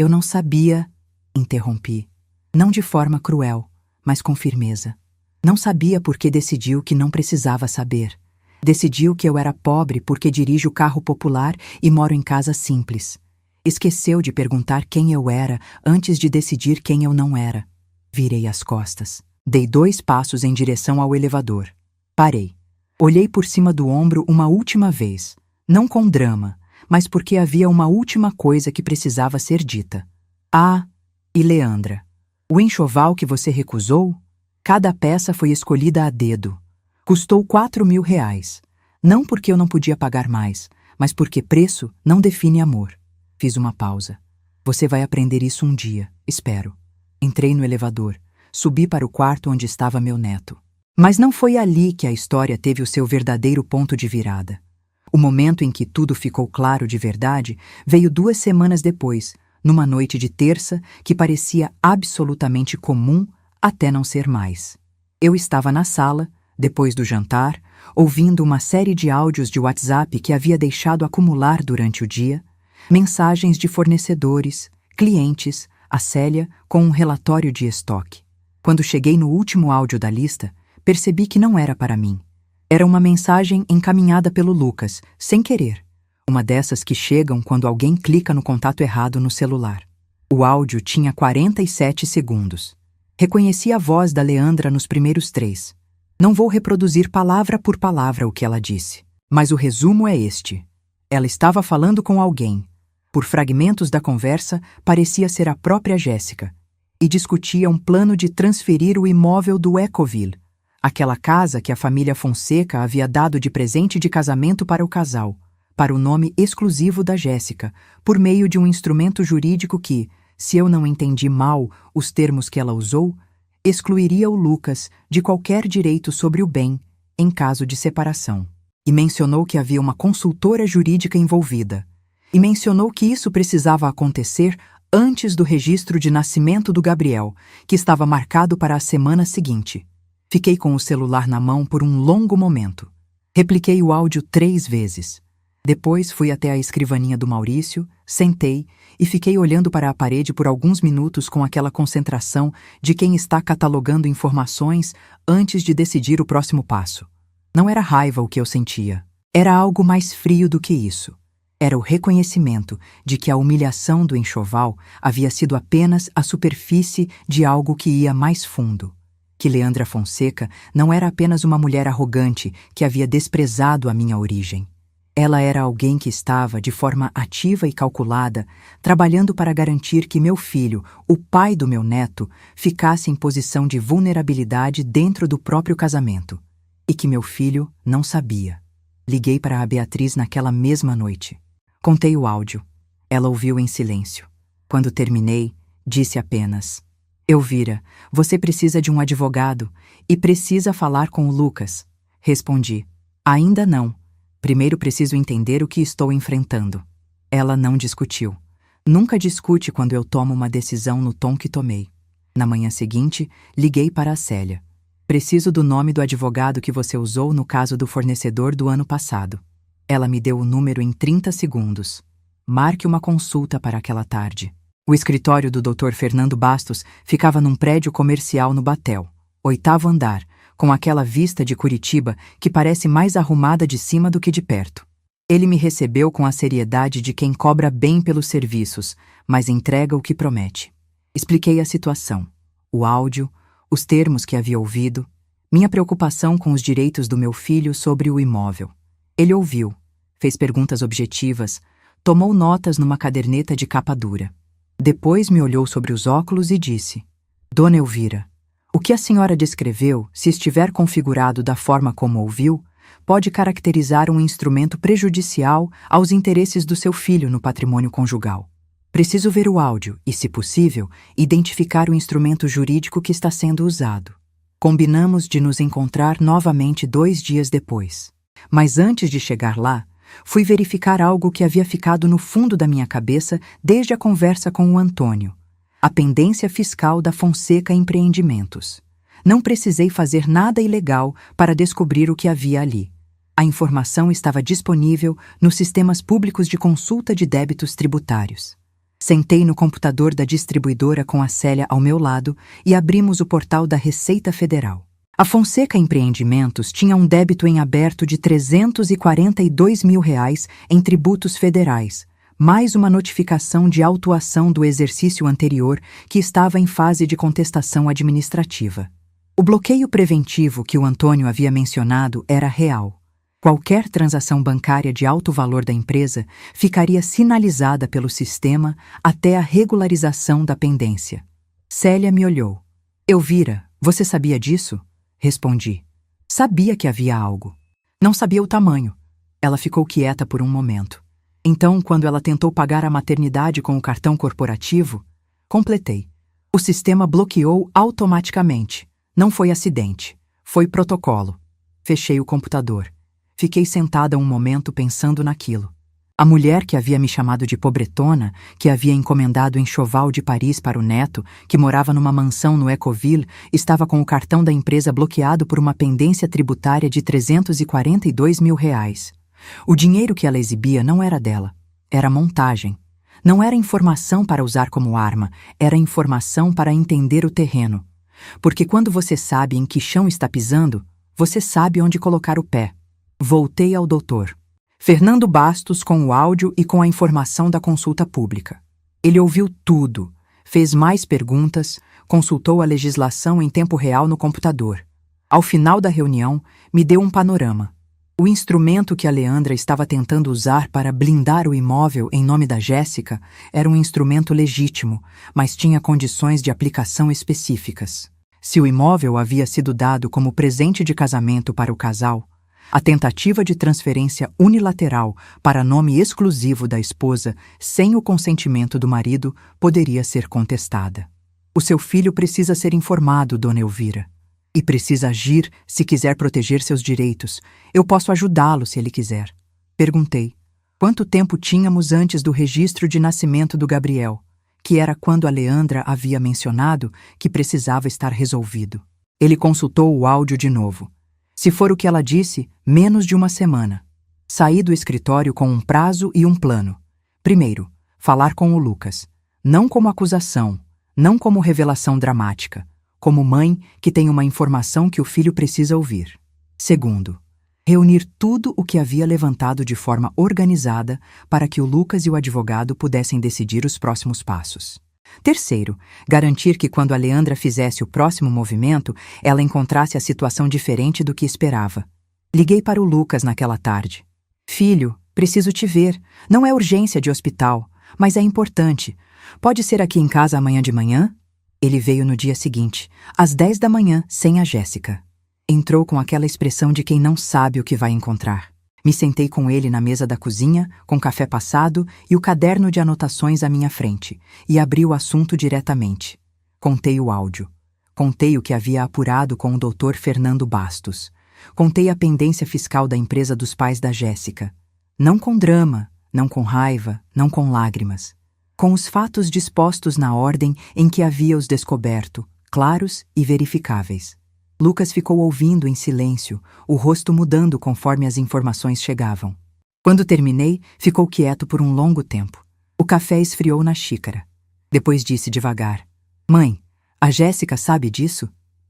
não sabia, interrompi. Não de forma cruel, mas com firmeza. Não sabia porque decidiu que não precisava saber. Decidiu que eu era pobre porque dirijo carro popular e moro em casa simples. Esqueceu de perguntar quem eu era antes de decidir quem eu não era. Virei as costas. Dei 2 passos em direção ao elevador. Parei. Olhei por cima do ombro uma última vez, não com drama, mas porque havia uma última coisa que precisava ser dita. Ah, e Leandra, o enxoval que você recusou? Cada peça foi escolhida a dedo. Custou 4.000 reais. Não porque eu não podia pagar mais, mas porque preço não define amor. Fiz uma pausa. Você vai aprender isso um dia, espero. Entrei no elevador. Subi para o quarto onde estava meu neto. Mas não foi ali que a história teve o seu verdadeiro ponto de virada. O momento em que tudo ficou claro de verdade veio 2 semanas depois, numa noite de terça que parecia absolutamente comum até não ser mais. Eu estava na sala, depois do jantar, ouvindo uma série de áudios de WhatsApp que havia deixado acumular durante o dia, mensagens de fornecedores, clientes, a Célia com um relatório de estoque. Quando cheguei no último áudio da lista, percebi que não era para mim. Era uma mensagem encaminhada pelo Lucas, sem querer. Uma dessas que chegam quando alguém clica no contato errado no celular. O áudio tinha 47 segundos. Reconheci a voz da Leandra nos primeiros 3. Não vou reproduzir palavra por palavra o que ela disse, mas o resumo é este. Ela estava falando com alguém. Por fragmentos da conversa, parecia ser a própria Jéssica, e discutia um plano de transferir o imóvel do Ecoville, aquela casa que a família Fonseca havia dado de presente de casamento para o casal, para o nome exclusivo da Jéssica, por meio de um instrumento jurídico que, se eu não entendi mal os termos que ela usou, excluiria o Lucas de qualquer direito sobre o bem em caso de separação. E mencionou que havia uma consultora jurídica envolvida. E mencionou que isso precisava acontecer antes do registro de nascimento do Gabriel, que estava marcado para a semana seguinte. Fiquei com o celular na mão por um longo momento. Repliquei o áudio 3 vezes. Depois fui até a escrivaninha do Maurício, sentei e fiquei olhando para a parede por alguns minutos com aquela concentração de quem está catalogando informações antes de decidir o próximo passo. Não era raiva o que eu sentia. Era algo mais frio do que isso. Era o reconhecimento de que a humilhação do enxoval havia sido apenas a superfície de algo que ia mais fundo. Que Leandra Fonseca não era apenas uma mulher arrogante que havia desprezado a minha origem. Ela era alguém que estava, de forma ativa e calculada, trabalhando para garantir que meu filho, o pai do meu neto, ficasse em posição de vulnerabilidade dentro do próprio casamento. E que meu filho não sabia. Liguei para a Beatriz naquela mesma noite. Contei o áudio. Ela ouviu em silêncio. Quando terminei, disse apenas: Elvira, você precisa de um advogado e precisa falar com o Lucas. Respondi: ainda não. Primeiro preciso entender o que estou enfrentando. Ela não discutiu. Nunca discute quando eu tomo uma decisão no tom que tomei. Na manhã seguinte, liguei para a Célia. Preciso do nome do advogado que você usou no caso do fornecedor do ano passado. Ela me deu o número em 30 segundos. Marque uma consulta para aquela tarde. O escritório do Dr. Fernando Bastos ficava num prédio comercial no Batel, 8º andar, com aquela vista de Curitiba que parece mais arrumada de cima do que de perto. Ele me recebeu com a seriedade de quem cobra bem pelos serviços, mas entrega o que promete. Expliquei a situação, o áudio, os termos que havia ouvido, minha preocupação com os direitos do meu filho sobre o imóvel. Ele ouviu, fez perguntas objetivas, tomou notas numa caderneta de capa dura. Depois me olhou sobre os óculos e disse: Dona Elvira, o que a senhora descreveu, se estiver configurado da forma como ouviu, pode caracterizar um instrumento prejudicial aos interesses do seu filho no patrimônio conjugal. Preciso ver o áudio e, se possível, identificar o instrumento jurídico que está sendo usado. Combinamos de nos encontrar novamente 2 dias depois. Mas antes de chegar lá, fui verificar algo que havia ficado no fundo da minha cabeça desde a conversa com o Antônio. A pendência fiscal da Fonseca Empreendimentos. Não precisei fazer nada ilegal para descobrir o que havia ali. A informação estava disponível nos sistemas públicos de consulta de débitos tributários. Sentei no computador da distribuidora com a Célia ao meu lado e abrimos o portal da Receita Federal. A Fonseca Empreendimentos tinha um débito em aberto de R$ 342 mil em tributos federais, mais uma notificação de autuação do exercício anterior que estava em fase de contestação administrativa. O bloqueio preventivo que o Antônio havia mencionado era real. Qualquer transação bancária de alto valor da empresa ficaria sinalizada pelo sistema até a regularização da pendência. Célia me olhou. Elvira, você sabia disso? Respondi. Sabia que havia algo. Não sabia o tamanho. Ela ficou quieta por um momento. Então, quando ela tentou pagar a maternidade com o cartão corporativo, completei. O sistema bloqueou automaticamente. Não foi acidente. Foi protocolo. Fechei o computador. Fiquei sentada um momento pensando naquilo. A mulher que havia me chamado de pobretona, que havia encomendado enxoval de Paris para o neto, que morava numa mansão no Ecoville, estava com o cartão da empresa bloqueado por uma pendência tributária de R$342 mil. O dinheiro que ela exibia não era dela. Era montagem. Não era informação para usar como arma, era informação para entender o terreno. Porque quando você sabe em que chão está pisando, você sabe onde colocar o pé. Voltei ao doutor. Fernando Bastos com o áudio e com a informação da consulta pública. Ele ouviu tudo, fez mais perguntas, consultou a legislação em tempo real no computador. Ao final da reunião, me deu um panorama. O instrumento que a Leandra estava tentando usar para blindar o imóvel em nome da Jéssica era um instrumento legítimo, mas tinha condições de aplicação específicas. Se o imóvel havia sido dado como presente de casamento para o casal, a tentativa de transferência unilateral para nome exclusivo da esposa, sem o consentimento do marido, poderia ser contestada. O seu filho precisa ser informado, dona Elvira. E precisa agir se quiser proteger seus direitos. Eu posso ajudá-lo se ele quiser. Perguntei. Quanto tempo tínhamos antes do registro de nascimento do Gabriel, que era quando a Leandra havia mencionado que precisava estar resolvido. Ele consultou o áudio de novo. Se for o que ela disse, menos de uma semana. Saí do escritório com um prazo e um plano. Primeiro, falar com o Lucas. Não como acusação, não como revelação dramática, como mãe que tem uma informação que o filho precisa ouvir. Segundo, reunir tudo o que havia levantado de forma organizada para que o Lucas e o advogado pudessem decidir os próximos passos. Terceiro, garantir que quando a Leandra fizesse o próximo movimento, ela encontrasse a situação diferente do que esperava. Liguei para o Lucas naquela tarde. Filho, preciso te ver. Não é urgência de hospital, mas é importante. Pode ser aqui em casa amanhã de manhã? Ele veio no dia seguinte, às 10 da manhã, sem a Jéssica. Entrou com aquela expressão de quem não sabe o que vai encontrar. Me sentei com ele na mesa da cozinha, com café passado e o caderno de anotações à minha frente, e abri o assunto diretamente. Contei o áudio. Contei o que havia apurado com o Dr. Fernando Bastos. Contei a pendência fiscal da empresa dos pais da Jéssica. Não com drama, não com raiva, não com lágrimas. Com os fatos dispostos na ordem em que havia-os descoberto, claros e verificáveis. Lucas ficou ouvindo em silêncio, o rosto mudando conforme as informações chegavam. Quando terminei, ficou quieto por um longo tempo. O café esfriou na xícara. Depois disse devagar: Mãe, a Jéssica sabe disso?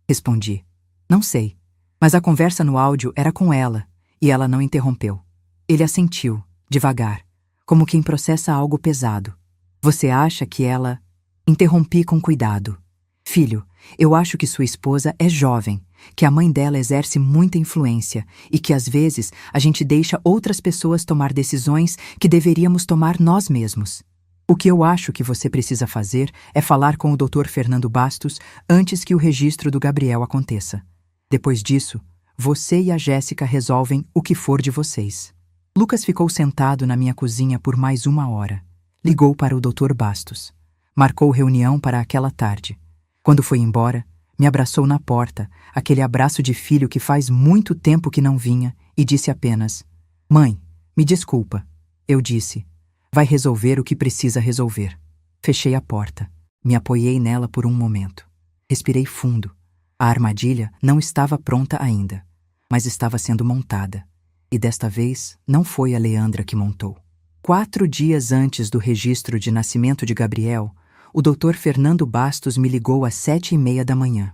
Respondi: Não sei. Mas a conversa no áudio era com ela, e ela não interrompeu. Ele assentiu, devagar, como quem processa algo pesado. Você acha que ela... Interrompi com cuidado. Filho, eu acho que sua esposa é jovem, que a mãe dela exerce muita influência e que às vezes a gente deixa outras pessoas tomar decisões que deveríamos tomar nós mesmos. O que eu acho que você precisa fazer é falar com o Dr. Fernando Bastos antes que o registro do Gabriel aconteça. Depois disso, você e a Jéssica resolvem o que for de vocês. Lucas ficou sentado na minha cozinha por mais 1 hora. Ligou para o Dr. Bastos. Marcou reunião para aquela tarde. Quando foi embora, me abraçou na porta, aquele abraço de filho que faz muito tempo que não vinha, e disse apenas: Mãe, me desculpa. Eu disse: Vai resolver o que precisa resolver. Fechei a porta. Me apoiei nela por um momento. Respirei fundo. A armadilha não estava pronta ainda, mas estava sendo montada. E desta vez não foi a Leandra que montou. 4 dias antes do registro de nascimento de Gabriel, o Dr. Fernando Bastos me ligou às 7h30 da manhã.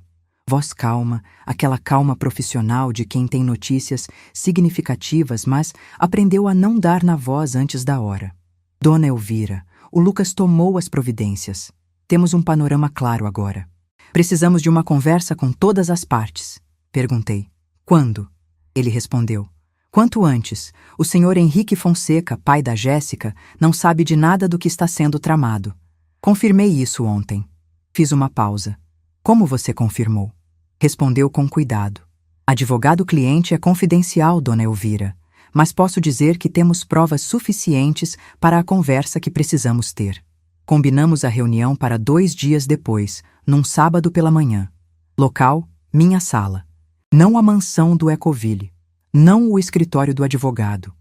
Voz calma, aquela calma profissional de quem tem notícias significativas, mas aprendeu a não dar na voz antes da hora. Dona Elvira, o Lucas tomou as providências. Temos um panorama claro agora. Precisamos de uma conversa com todas as partes. Perguntei. Quando? Ele respondeu. Quanto antes. O senhor Henrique Fonseca, pai da Jéssica, não sabe de nada do que está sendo tramado. Confirmei isso ontem. Fiz uma pausa. Como você confirmou? Respondeu com cuidado. Advogado-cliente é confidencial, dona Elvira, mas posso dizer que temos provas suficientes para a conversa que precisamos ter. Combinamos a reunião para 2 dias depois, num sábado pela manhã. Local, minha sala. Não a mansão do Ecoville. Não o escritório do advogado.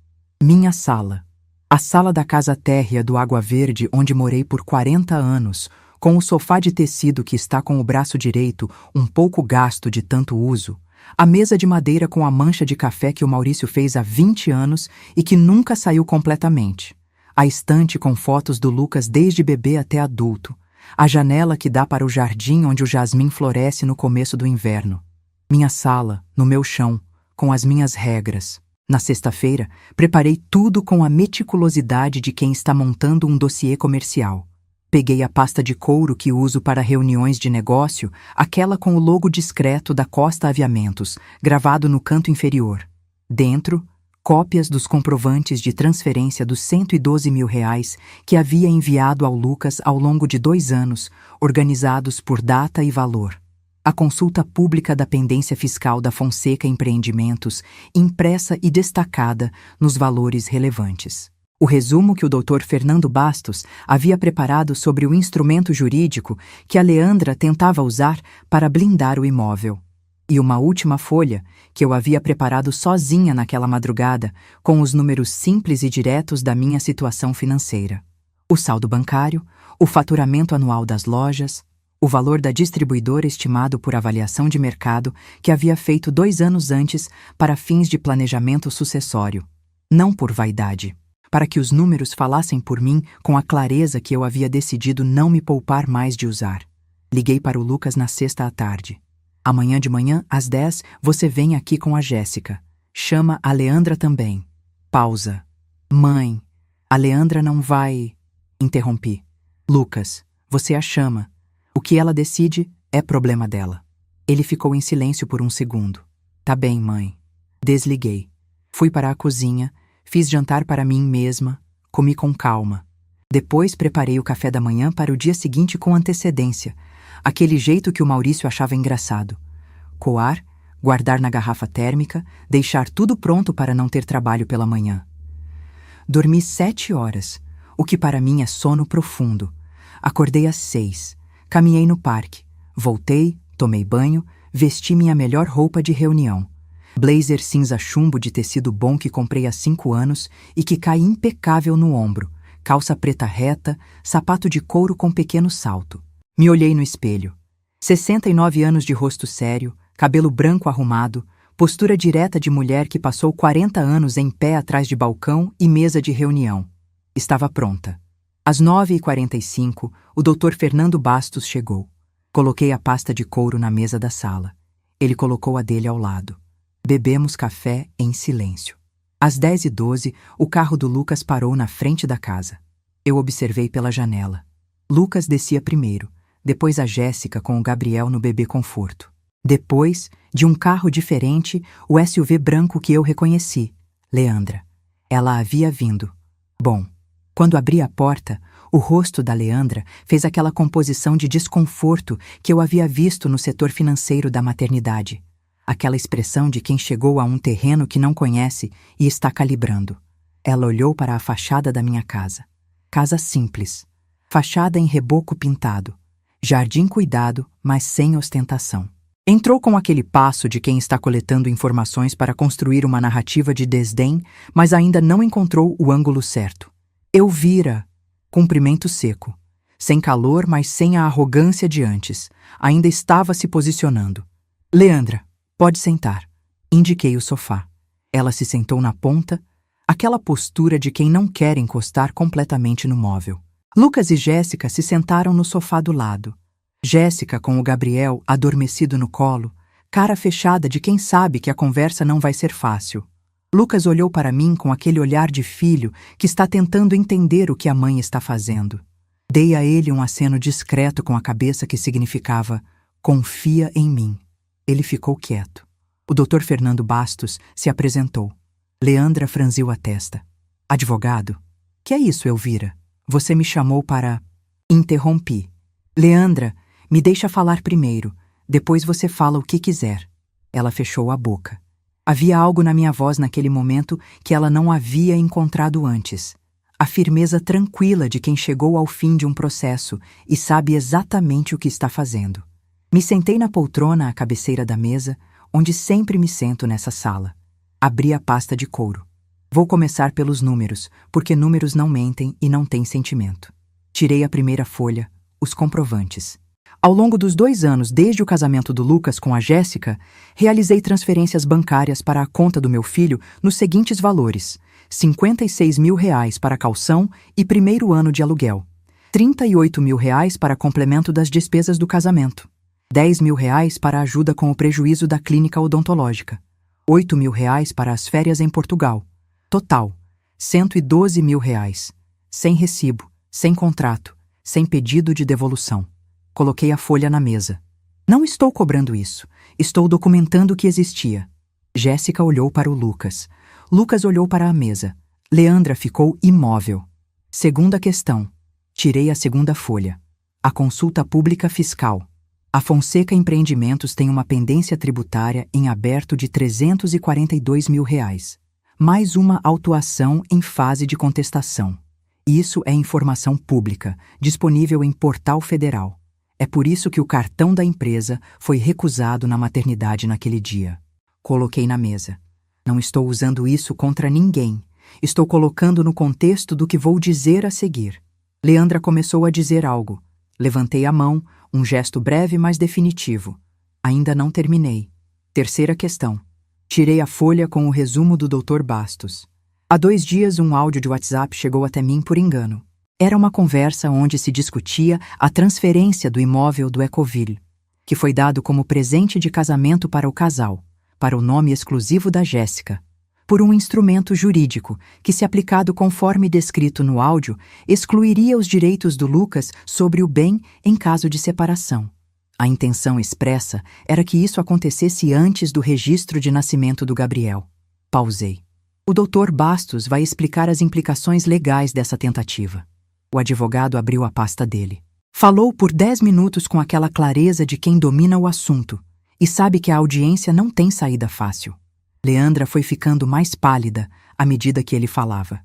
Minha sala. A sala da casa térrea do Água Verde, onde morei por 40 anos, com o sofá de tecido que está com o braço direito um pouco gasto de tanto uso, a mesa de madeira com a mancha de café que o Maurício fez há 20 anos e que nunca saiu completamente, a estante com fotos do Lucas desde bebê até adulto, a janela que dá para o jardim onde o jasmim floresce no começo do inverno. Minha sala, no meu chão, com as minhas regras. Na sexta-feira, preparei tudo com a meticulosidade de quem está montando um dossiê comercial. Peguei a pasta de couro que uso para reuniões de negócio, aquela com o logo discreto da Costa Aviamentos, gravado no canto inferior. Dentro, cópias dos comprovantes de transferência dos R$112 mil que havia enviado ao Lucas ao longo de 2 anos, organizados por data e valor. A consulta pública da pendência fiscal da Fonseca Empreendimentos, impressa e destacada nos valores relevantes. O resumo que o Dr. Fernando Bastos havia preparado sobre o instrumento jurídico que a Leandra tentava usar para blindar o imóvel. E uma última folha que eu havia preparado sozinha naquela madrugada, com os números simples e diretos da minha situação financeira. O saldo bancário, o faturamento anual das lojas, o valor da distribuidora estimado por avaliação de mercado que havia feito 2 anos antes para fins de planejamento sucessório. Não por vaidade. Para que os números falassem por mim com a clareza que eu havia decidido não me poupar mais de usar. Liguei para o Lucas na sexta à tarde. Amanhã de manhã, às 10, você vem aqui com a Jéssica. Chama a Leandra também. Pausa. Mãe, a Leandra não vai... Interrompi. Lucas, você a chama. O que ela decide é problema dela. Ele ficou em silêncio por um segundo. Tá bem, mãe. Desliguei. Fui para a cozinha, fiz jantar para mim mesma, comi com calma. Depois preparei o café da manhã para o dia seguinte com antecedência, aquele jeito que o Maurício achava engraçado. Coar, guardar na garrafa térmica, deixar tudo pronto para não ter trabalho pela manhã. Dormi 7 horas, o que para mim é sono profundo. Acordei às 6. Caminhei no parque, voltei, tomei banho, vesti minha melhor roupa de reunião. Blazer cinza chumbo de tecido bom que comprei há 5 anos e que cai impecável no ombro, calça preta reta, sapato de couro com pequeno salto. Me olhei no espelho. 69 anos de rosto sério, cabelo branco arrumado, postura direta de mulher que passou 40 anos em pé atrás de balcão e mesa de reunião. Estava pronta. Às 9h45, o Dr. Fernando Bastos chegou. Coloquei a pasta de couro na mesa da sala. Ele colocou a dele ao lado. Bebemos café em silêncio. Às 10h12, o carro do Lucas parou na frente da casa. Eu observei pela janela. Lucas descia primeiro, depois a Jéssica com o Gabriel no bebê conforto. Depois, de um carro diferente, o SUV branco que eu reconheci, Leandra. Ela havia vindo. Bom, quando abri a porta, o rosto da Leandra fez aquela composição de desconforto que eu havia visto no setor financeiro da maternidade. Aquela expressão de quem chegou a um terreno que não conhece e está calibrando. Ela olhou para a fachada da minha casa. Casa simples. Fachada em reboco pintado. Jardim cuidado, mas sem ostentação. Entrou com aquele passo de quem está coletando informações para construir uma narrativa de desdém, mas ainda não encontrou o ângulo certo. Elvira, cumprimento seco. Sem calor, mas sem a arrogância de antes. Ainda estava se posicionando. Leandra, pode sentar. Indiquei o sofá. Ela se sentou na ponta, aquela postura de quem não quer encostar completamente no móvel. Lucas e Jéssica se sentaram no sofá do lado. Jéssica com o Gabriel adormecido no colo, cara fechada de quem sabe que a conversa não vai ser fácil. Lucas olhou para mim com aquele olhar de filho que está tentando entender o que a mãe está fazendo. Dei a ele um aceno discreto com a cabeça que significava Confia em mim. Ele ficou quieto. O Dr. Fernando Bastos se apresentou. Leandra franziu a testa. Advogado? Que é isso, Elvira? Você me chamou para... Interrompi. Leandra, me deixa falar primeiro. Depois você fala o que quiser. Ela fechou a boca. Havia algo na minha voz naquele momento que ela não havia encontrado antes. A firmeza tranquila de quem chegou ao fim de um processo e sabe exatamente o que está fazendo. Me sentei na poltrona à cabeceira da mesa, onde sempre me sento nessa sala. Abri a pasta de couro. Vou começar pelos números, porque números não mentem e não têm sentimento. Tirei a primeira folha, os comprovantes. Ao longo dos 2 anos desde o casamento do Lucas com a Jéssica, realizei transferências bancárias para a conta do meu filho nos seguintes valores: R$56 mil para calção e primeiro ano de aluguel, R$38 mil para complemento das despesas do casamento, R$10 mil para ajuda com o prejuízo da clínica odontológica, R$8 mil para as férias em Portugal. Total, R$112 mil, sem recibo, sem contrato, sem pedido de devolução. Coloquei a folha na mesa. Não estou cobrando isso. Estou documentando o que existia. Jéssica olhou para o Lucas. Lucas olhou para a mesa. Leandra ficou imóvel. Segunda questão. Tirei a segunda folha. A consulta pública fiscal. A Fonseca Empreendimentos tem uma pendência tributária em aberto de R$342 mil. Mais uma autuação em fase de contestação. Isso é informação pública, disponível em portal federal. É por isso que o cartão da empresa foi recusado na maternidade naquele dia. Coloquei na mesa. Não estou usando isso contra ninguém. Estou colocando no contexto do que vou dizer a seguir. Leandra começou a dizer algo. Levantei a mão, um gesto breve, mas definitivo. Ainda não terminei. Terceira questão. Tirei a folha com o resumo do Dr. Bastos. Há 2 dias, um áudio de WhatsApp chegou até mim por engano. Era uma conversa onde se discutia a transferência do imóvel do Ecoville, que foi dado como presente de casamento para o casal, para o nome exclusivo da Jéssica, por um instrumento jurídico que, se aplicado conforme descrito no áudio, excluiria os direitos do Lucas sobre o bem em caso de separação. A intenção expressa era que isso acontecesse antes do registro de nascimento do Gabriel. Pausei. O Dr. Bastos vai explicar as implicações legais dessa tentativa. O advogado abriu a pasta dele. Falou por 10 minutos com aquela clareza de quem domina o assunto e sabe que a audiência não tem saída fácil. Leandra foi ficando mais pálida à medida que ele falava.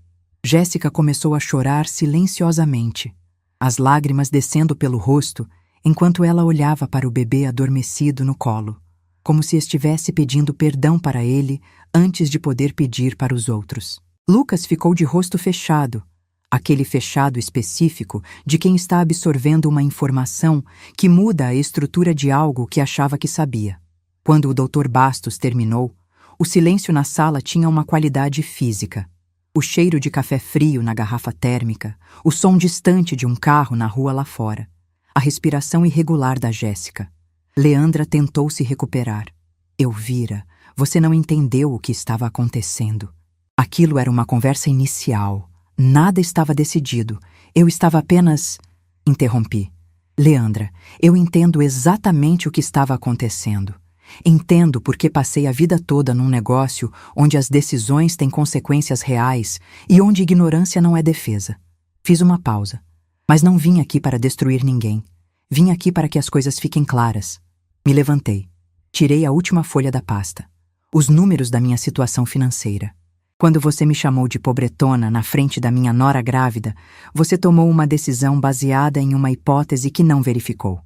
Jéssica começou a chorar silenciosamente, as lágrimas descendo pelo rosto enquanto ela olhava para o bebê adormecido no colo, como se estivesse pedindo perdão para ele antes de poder pedir para os outros. Lucas ficou de rosto fechado, aquele fechado específico de quem está absorvendo uma informação que muda a estrutura de algo que achava que sabia. Quando o Dr. Bastos terminou, o silêncio na sala tinha uma qualidade física. O cheiro de café frio na garrafa térmica, o som distante de um carro na rua lá fora, a respiração irregular da Jéssica. Leandra tentou se recuperar. Elvira, você não entendeu o que estava acontecendo. Aquilo era uma conversa inicial. Nada estava decidido. Eu estava apenas... Interrompi. Leandra, eu entendo exatamente o que estava acontecendo. Entendo porque passei a vida toda num negócio onde as decisões têm consequências reais e onde ignorância não é defesa. Fiz uma pausa. Mas não vim aqui para destruir ninguém. Vim aqui para que as coisas fiquem claras. Me levantei. Tirei a última folha da pasta. Os números da minha situação financeira. Quando você me chamou de pobretona na frente da minha nora grávida, você tomou uma decisão baseada em uma hipótese que não verificou.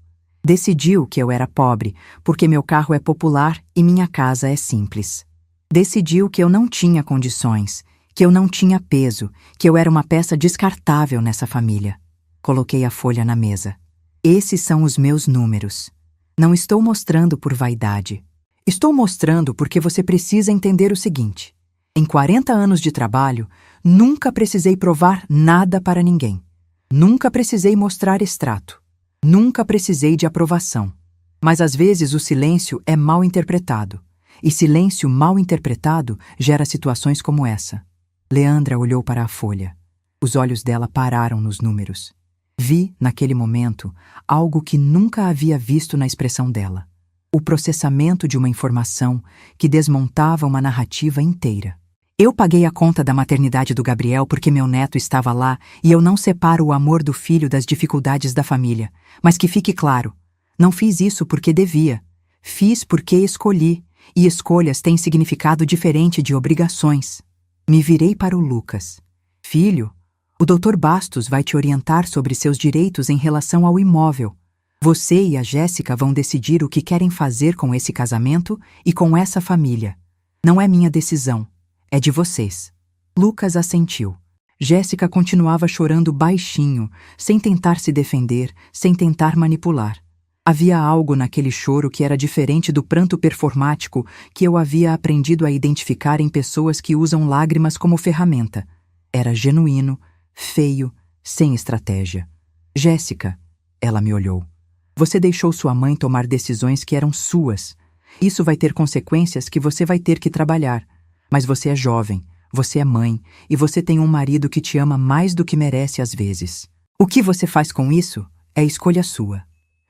Decidiu que eu era pobre porque meu carro é popular e minha casa é simples. Decidiu que eu não tinha condições, que eu não tinha peso, que eu era uma peça descartável nessa família. Coloquei a folha na mesa. Esses são os meus números. Não estou mostrando por vaidade. Estou mostrando porque você precisa entender o seguinte. Em 40 anos de trabalho, nunca precisei provar nada para ninguém. Nunca precisei mostrar extrato. Nunca precisei de aprovação. Mas às vezes o silêncio é mal interpretado. E silêncio mal interpretado gera situações como essa. Leandra olhou para a folha. Os olhos dela pararam nos números. Vi, naquele momento, algo que nunca havia visto na expressão dela. O processamento de uma informação que desmontava uma narrativa inteira. Eu paguei a conta da maternidade do Gabriel porque meu neto estava lá e eu não separo o amor do filho das dificuldades da família. Mas que fique claro, não fiz isso porque devia. Fiz porque escolhi, e escolhas têm significado diferente de obrigações. Me virei para o Lucas. Filho, o Dr. Bastos vai te orientar sobre seus direitos em relação ao imóvel. Você e a Jéssica vão decidir o que querem fazer com esse casamento e com essa família. Não é minha decisão, é de vocês. Lucas assentiu. Jéssica continuava chorando baixinho, sem tentar se defender, sem tentar manipular. Havia algo naquele choro que era diferente do pranto performático que eu havia aprendido a identificar em pessoas que usam lágrimas como ferramenta. Era genuíno, feio, sem estratégia. Jéssica, ela me olhou. Você deixou sua mãe tomar decisões que eram suas. Isso vai ter consequências que você vai ter que trabalhar. Mas você é jovem, você é mãe, e você tem um marido que te ama mais do que merece às vezes. O que você faz com isso é escolha sua.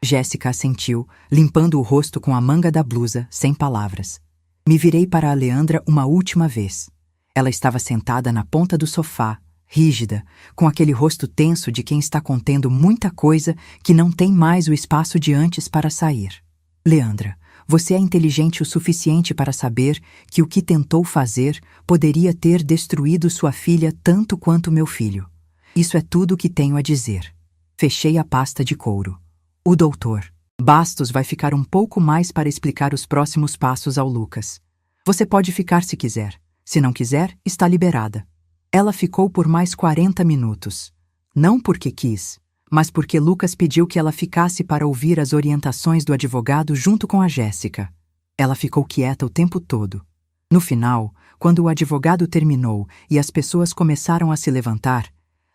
Jéssica assentiu, limpando o rosto com a manga da blusa, sem palavras. Me virei para a Leandra uma última vez. Ela estava sentada na ponta do sofá, rígida, com aquele rosto tenso de quem está contendo muita coisa que não tem mais o espaço de antes para sair. Leandra, você é inteligente o suficiente para saber que o que tentou fazer poderia ter destruído sua filha tanto quanto meu filho. Isso é tudo o que tenho a dizer. Fechei a pasta de couro. O doutor Bastos vai ficar um pouco mais para explicar os próximos passos ao Lucas. Você pode ficar se quiser. Se não quiser, está liberada. Ela ficou por mais 40 minutos. Não porque quis, mas porque Lucas pediu que ela ficasse para ouvir as orientações do advogado junto com a Jéssica. Ela ficou quieta o tempo todo. No final, quando o advogado terminou e as pessoas começaram a se levantar,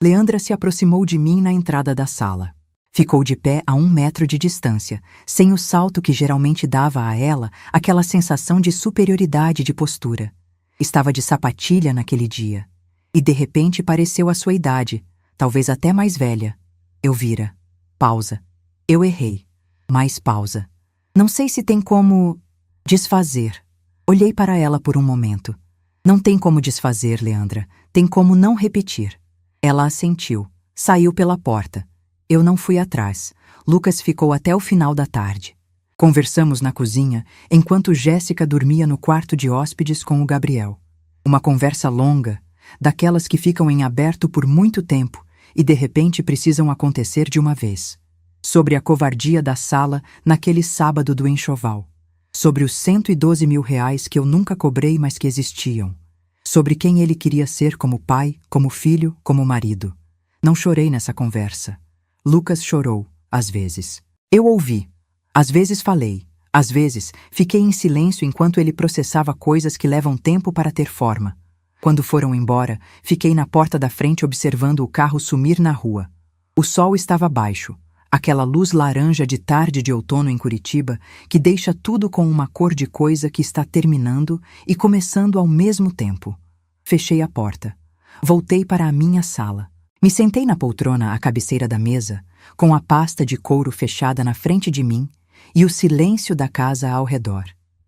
Leandra se aproximou de mim na entrada da sala. Ficou de pé a 1 metro de distância, sem o salto que geralmente dava a ela aquela sensação de superioridade de postura. Estava de sapatilha naquele dia. E de repente pareceu a sua idade, talvez até mais velha. Eu vira. Pausa. Eu errei. Mais pausa. Não sei se tem como desfazer. Olhei para ela por um momento. Não tem como desfazer, Leandra. Tem como não repetir. Ela assentiu. Saiu pela porta. Eu não fui atrás. Lucas ficou até o final da tarde. Conversamos na cozinha, enquanto Jéssica dormia no quarto de hóspedes com o Gabriel. Uma conversa longa, daquelas que ficam em aberto por muito tempo e de repente precisam acontecer de uma vez. Sobre a covardia da Sala naquele sábado do enxoval. Sobre os 112 mil reais que eu nunca cobrei, mas que existiam. Sobre quem ele queria ser como pai, como filho, como marido. Não chorei nessa conversa. Lucas chorou, às vezes. Eu ouvi. Às vezes falei. Às vezes fiquei em silêncio enquanto ele processava coisas que levam tempo para ter forma. Quando foram embora, fiquei na porta da frente observando o carro sumir na rua. O sol estava baixo, aquela luz laranja de tarde de outono em Curitiba que deixa tudo com uma cor de coisa que está terminando e começando ao mesmo tempo. Fechei a porta. Voltei para a minha sala. Me sentei na poltrona à cabeceira da mesa, com a pasta de couro fechada na frente de mim e o silêncio da casa ao redor.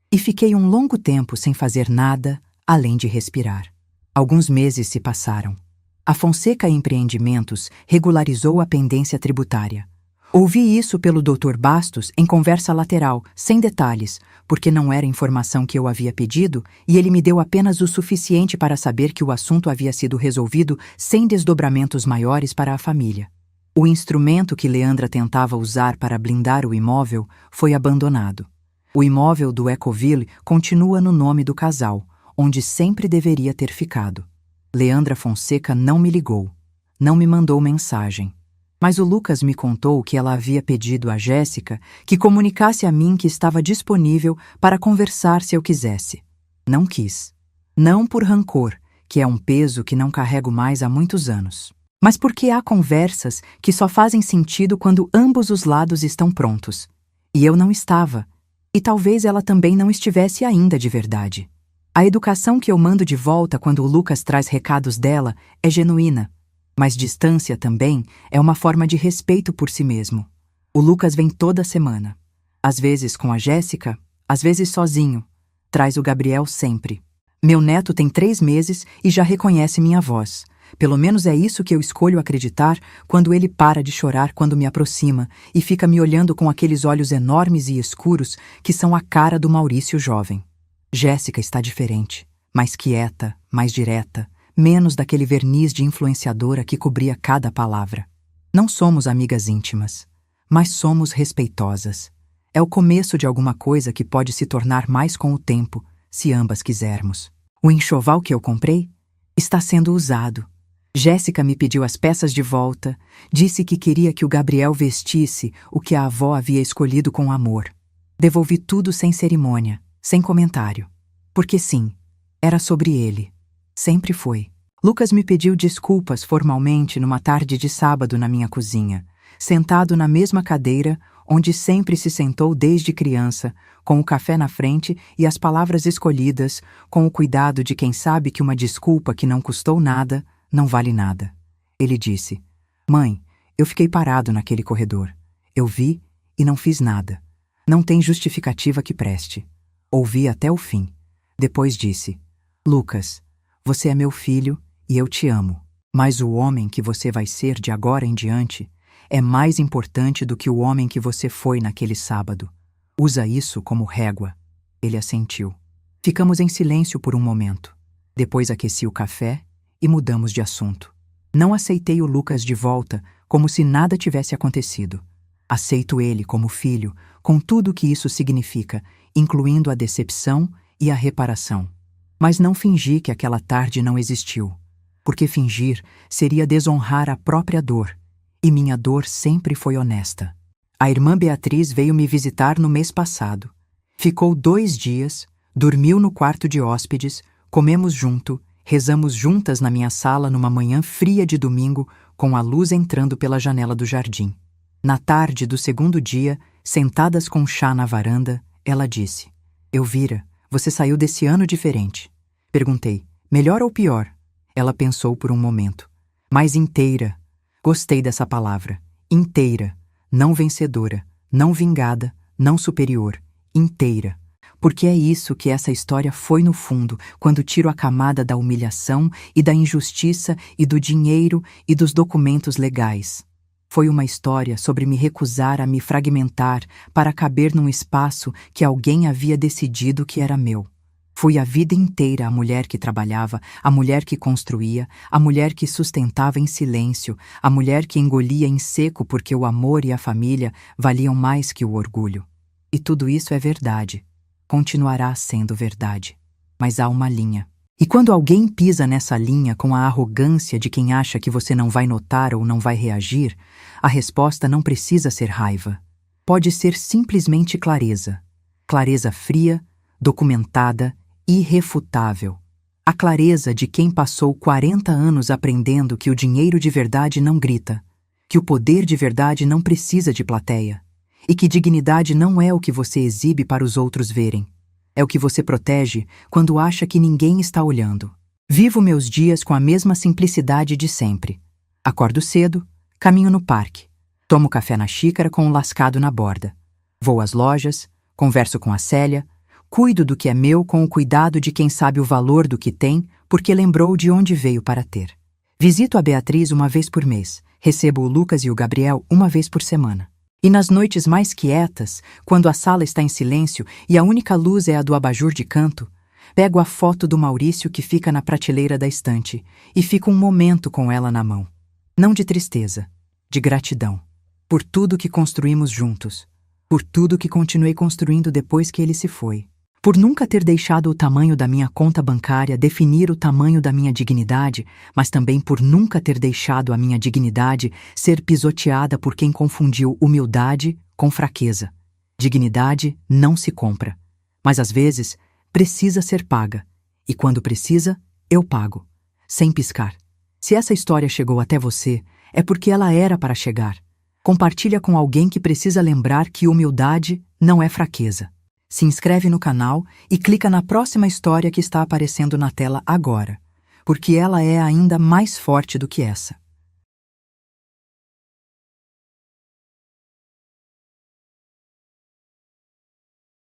E fiquei um longo tempo sem fazer nada além de respirar. Alguns meses se passaram. A Fonseca Empreendimentos regularizou a pendência tributária. Ouvi isso pelo Dr. Bastos em conversa lateral, sem detalhes, porque não era informação que eu havia pedido e ele me deu apenas o suficiente para saber que o assunto havia sido resolvido sem desdobramentos maiores para a família. O instrumento que Leandra tentava usar para blindar o imóvel foi abandonado. O imóvel do Ecoville continua no nome do casal, onde sempre deveria ter ficado. Leandra Fonseca não me ligou, não me mandou mensagem. Mas o Lucas me contou que ela havia pedido a Jéssica que comunicasse a mim que estava disponível para conversar se eu quisesse. Não quis. Não por rancor, que é um peso que não carrego mais há muitos anos. Mas porque há conversas que só fazem sentido quando ambos os lados estão prontos. E eu não estava. E talvez ela também não estivesse ainda de verdade. A educação que eu mando de volta quando o Lucas traz recados dela é genuína. Mas distância também é uma forma de respeito por si mesmo. O Lucas vem toda semana. Às vezes com a Jéssica, às vezes sozinho. Traz o Gabriel sempre. Meu neto tem 3 meses e já reconhece minha voz. Pelo menos é isso que eu escolho acreditar quando ele para de chorar quando me aproxima e fica me olhando com aqueles olhos enormes e escuros que são a cara do Maurício jovem. Jéssica está diferente, mais quieta, mais direta, menos daquele verniz de influenciadora que cobria cada palavra. Não somos amigas íntimas, mas somos respeitosas. É o começo de alguma coisa que pode se tornar mais com o tempo, se ambas quisermos. O enxoval que eu comprei está sendo usado. Jéssica me pediu as peças de volta, disse que queria que o Gabriel vestisse o que a avó havia escolhido com amor. Devolvi tudo sem cerimônia, sem comentário. Porque sim, era sobre ele. Sempre foi. Lucas me pediu desculpas formalmente numa tarde de sábado na minha cozinha, sentado na mesma cadeira onde sempre se sentou desde criança, com o café na frente e as palavras escolhidas, com o cuidado de quem sabe que uma desculpa que não custou nada não vale nada. Ele disse: "Mãe, eu fiquei parado naquele corredor. Eu vi e não fiz nada. Não tem justificativa que preste." Ouvi até o fim. Depois disse: "Lucas, você é meu filho e eu te amo. Mas o homem que você vai ser de agora em diante é mais importante do que o homem que você foi naquele sábado. Usa isso como régua." Ele assentiu. Ficamos em silêncio por um momento. Depois aqueci o café e mudamos de assunto. Não aceitei o Lucas de volta como se nada tivesse acontecido. Aceito ele como filho, com tudo o que isso significa, incluindo a decepção e a reparação. Mas não fingi que aquela tarde não existiu, porque fingir seria desonrar a própria dor, e minha dor sempre foi honesta. A irmã Beatriz veio me visitar no mês passado. Ficou 2 dias, dormiu no quarto de hóspedes, comemos junto, rezamos juntas na minha sala numa manhã fria de domingo, com a luz entrando pela janela do jardim. Na tarde do 2º dia, sentadas com chá na varanda, ela disse: "Elvira, você saiu desse ano diferente." Perguntei: "Melhor ou pior?" Ela pensou por um momento. "Mais inteira." Gostei dessa palavra. Inteira. Não vencedora, não vingada, não superior. Inteira. Porque é isso que essa história foi no fundo, quando tiro a camada da humilhação e da injustiça e do dinheiro e dos documentos legais. Foi uma história sobre me recusar a me fragmentar para caber num espaço que alguém havia decidido que era meu. Fui a vida inteira a mulher que trabalhava, a mulher que construía, a mulher que sustentava em silêncio, a mulher que engolia em seco porque o amor e a família valiam mais que o orgulho. E tudo isso é verdade. Continuará sendo verdade. Mas há uma linha. E quando alguém pisa nessa linha com a arrogância de quem acha que você não vai notar ou não vai reagir, a resposta não precisa ser raiva. Pode ser simplesmente clareza. Clareza fria, documentada, irrefutável. A clareza de quem passou 40 anos aprendendo que o dinheiro de verdade não grita, que o poder de verdade não precisa de plateia, e que dignidade não é o que você exibe para os outros verem. É o que você protege quando acha que ninguém está olhando. Vivo meus dias com a mesma simplicidade de sempre. Acordo cedo, caminho no parque, tomo café na xícara com um lascado na borda. Vou às lojas, converso com a Célia, cuido do que é meu com o cuidado de quem sabe o valor do que tem, porque lembrou de onde veio para ter. Visito a Beatriz uma vez por mês, recebo o Lucas e o Gabriel uma vez por semana. E nas noites mais quietas, quando a sala está em silêncio e a única luz é a do abajur de canto, pego a foto do Maurício que fica na prateleira da estante e fico um momento com ela na mão. Não de tristeza, de gratidão. Por tudo que construímos juntos. Por tudo que continuei construindo depois que ele se foi. Por nunca ter deixado o tamanho da minha conta bancária definir o tamanho da minha dignidade, mas também por nunca ter deixado a minha dignidade ser pisoteada por quem confundiu humildade com fraqueza. Dignidade não se compra, mas às vezes precisa ser paga. E quando precisa, eu pago, sem piscar. Se essa história chegou até você, é porque ela era para chegar. Compartilha com alguém que precisa lembrar que humildade não é fraqueza. Se inscreve no canal e clica na próxima história que está aparecendo na tela agora, porque ela é ainda mais forte do que essa.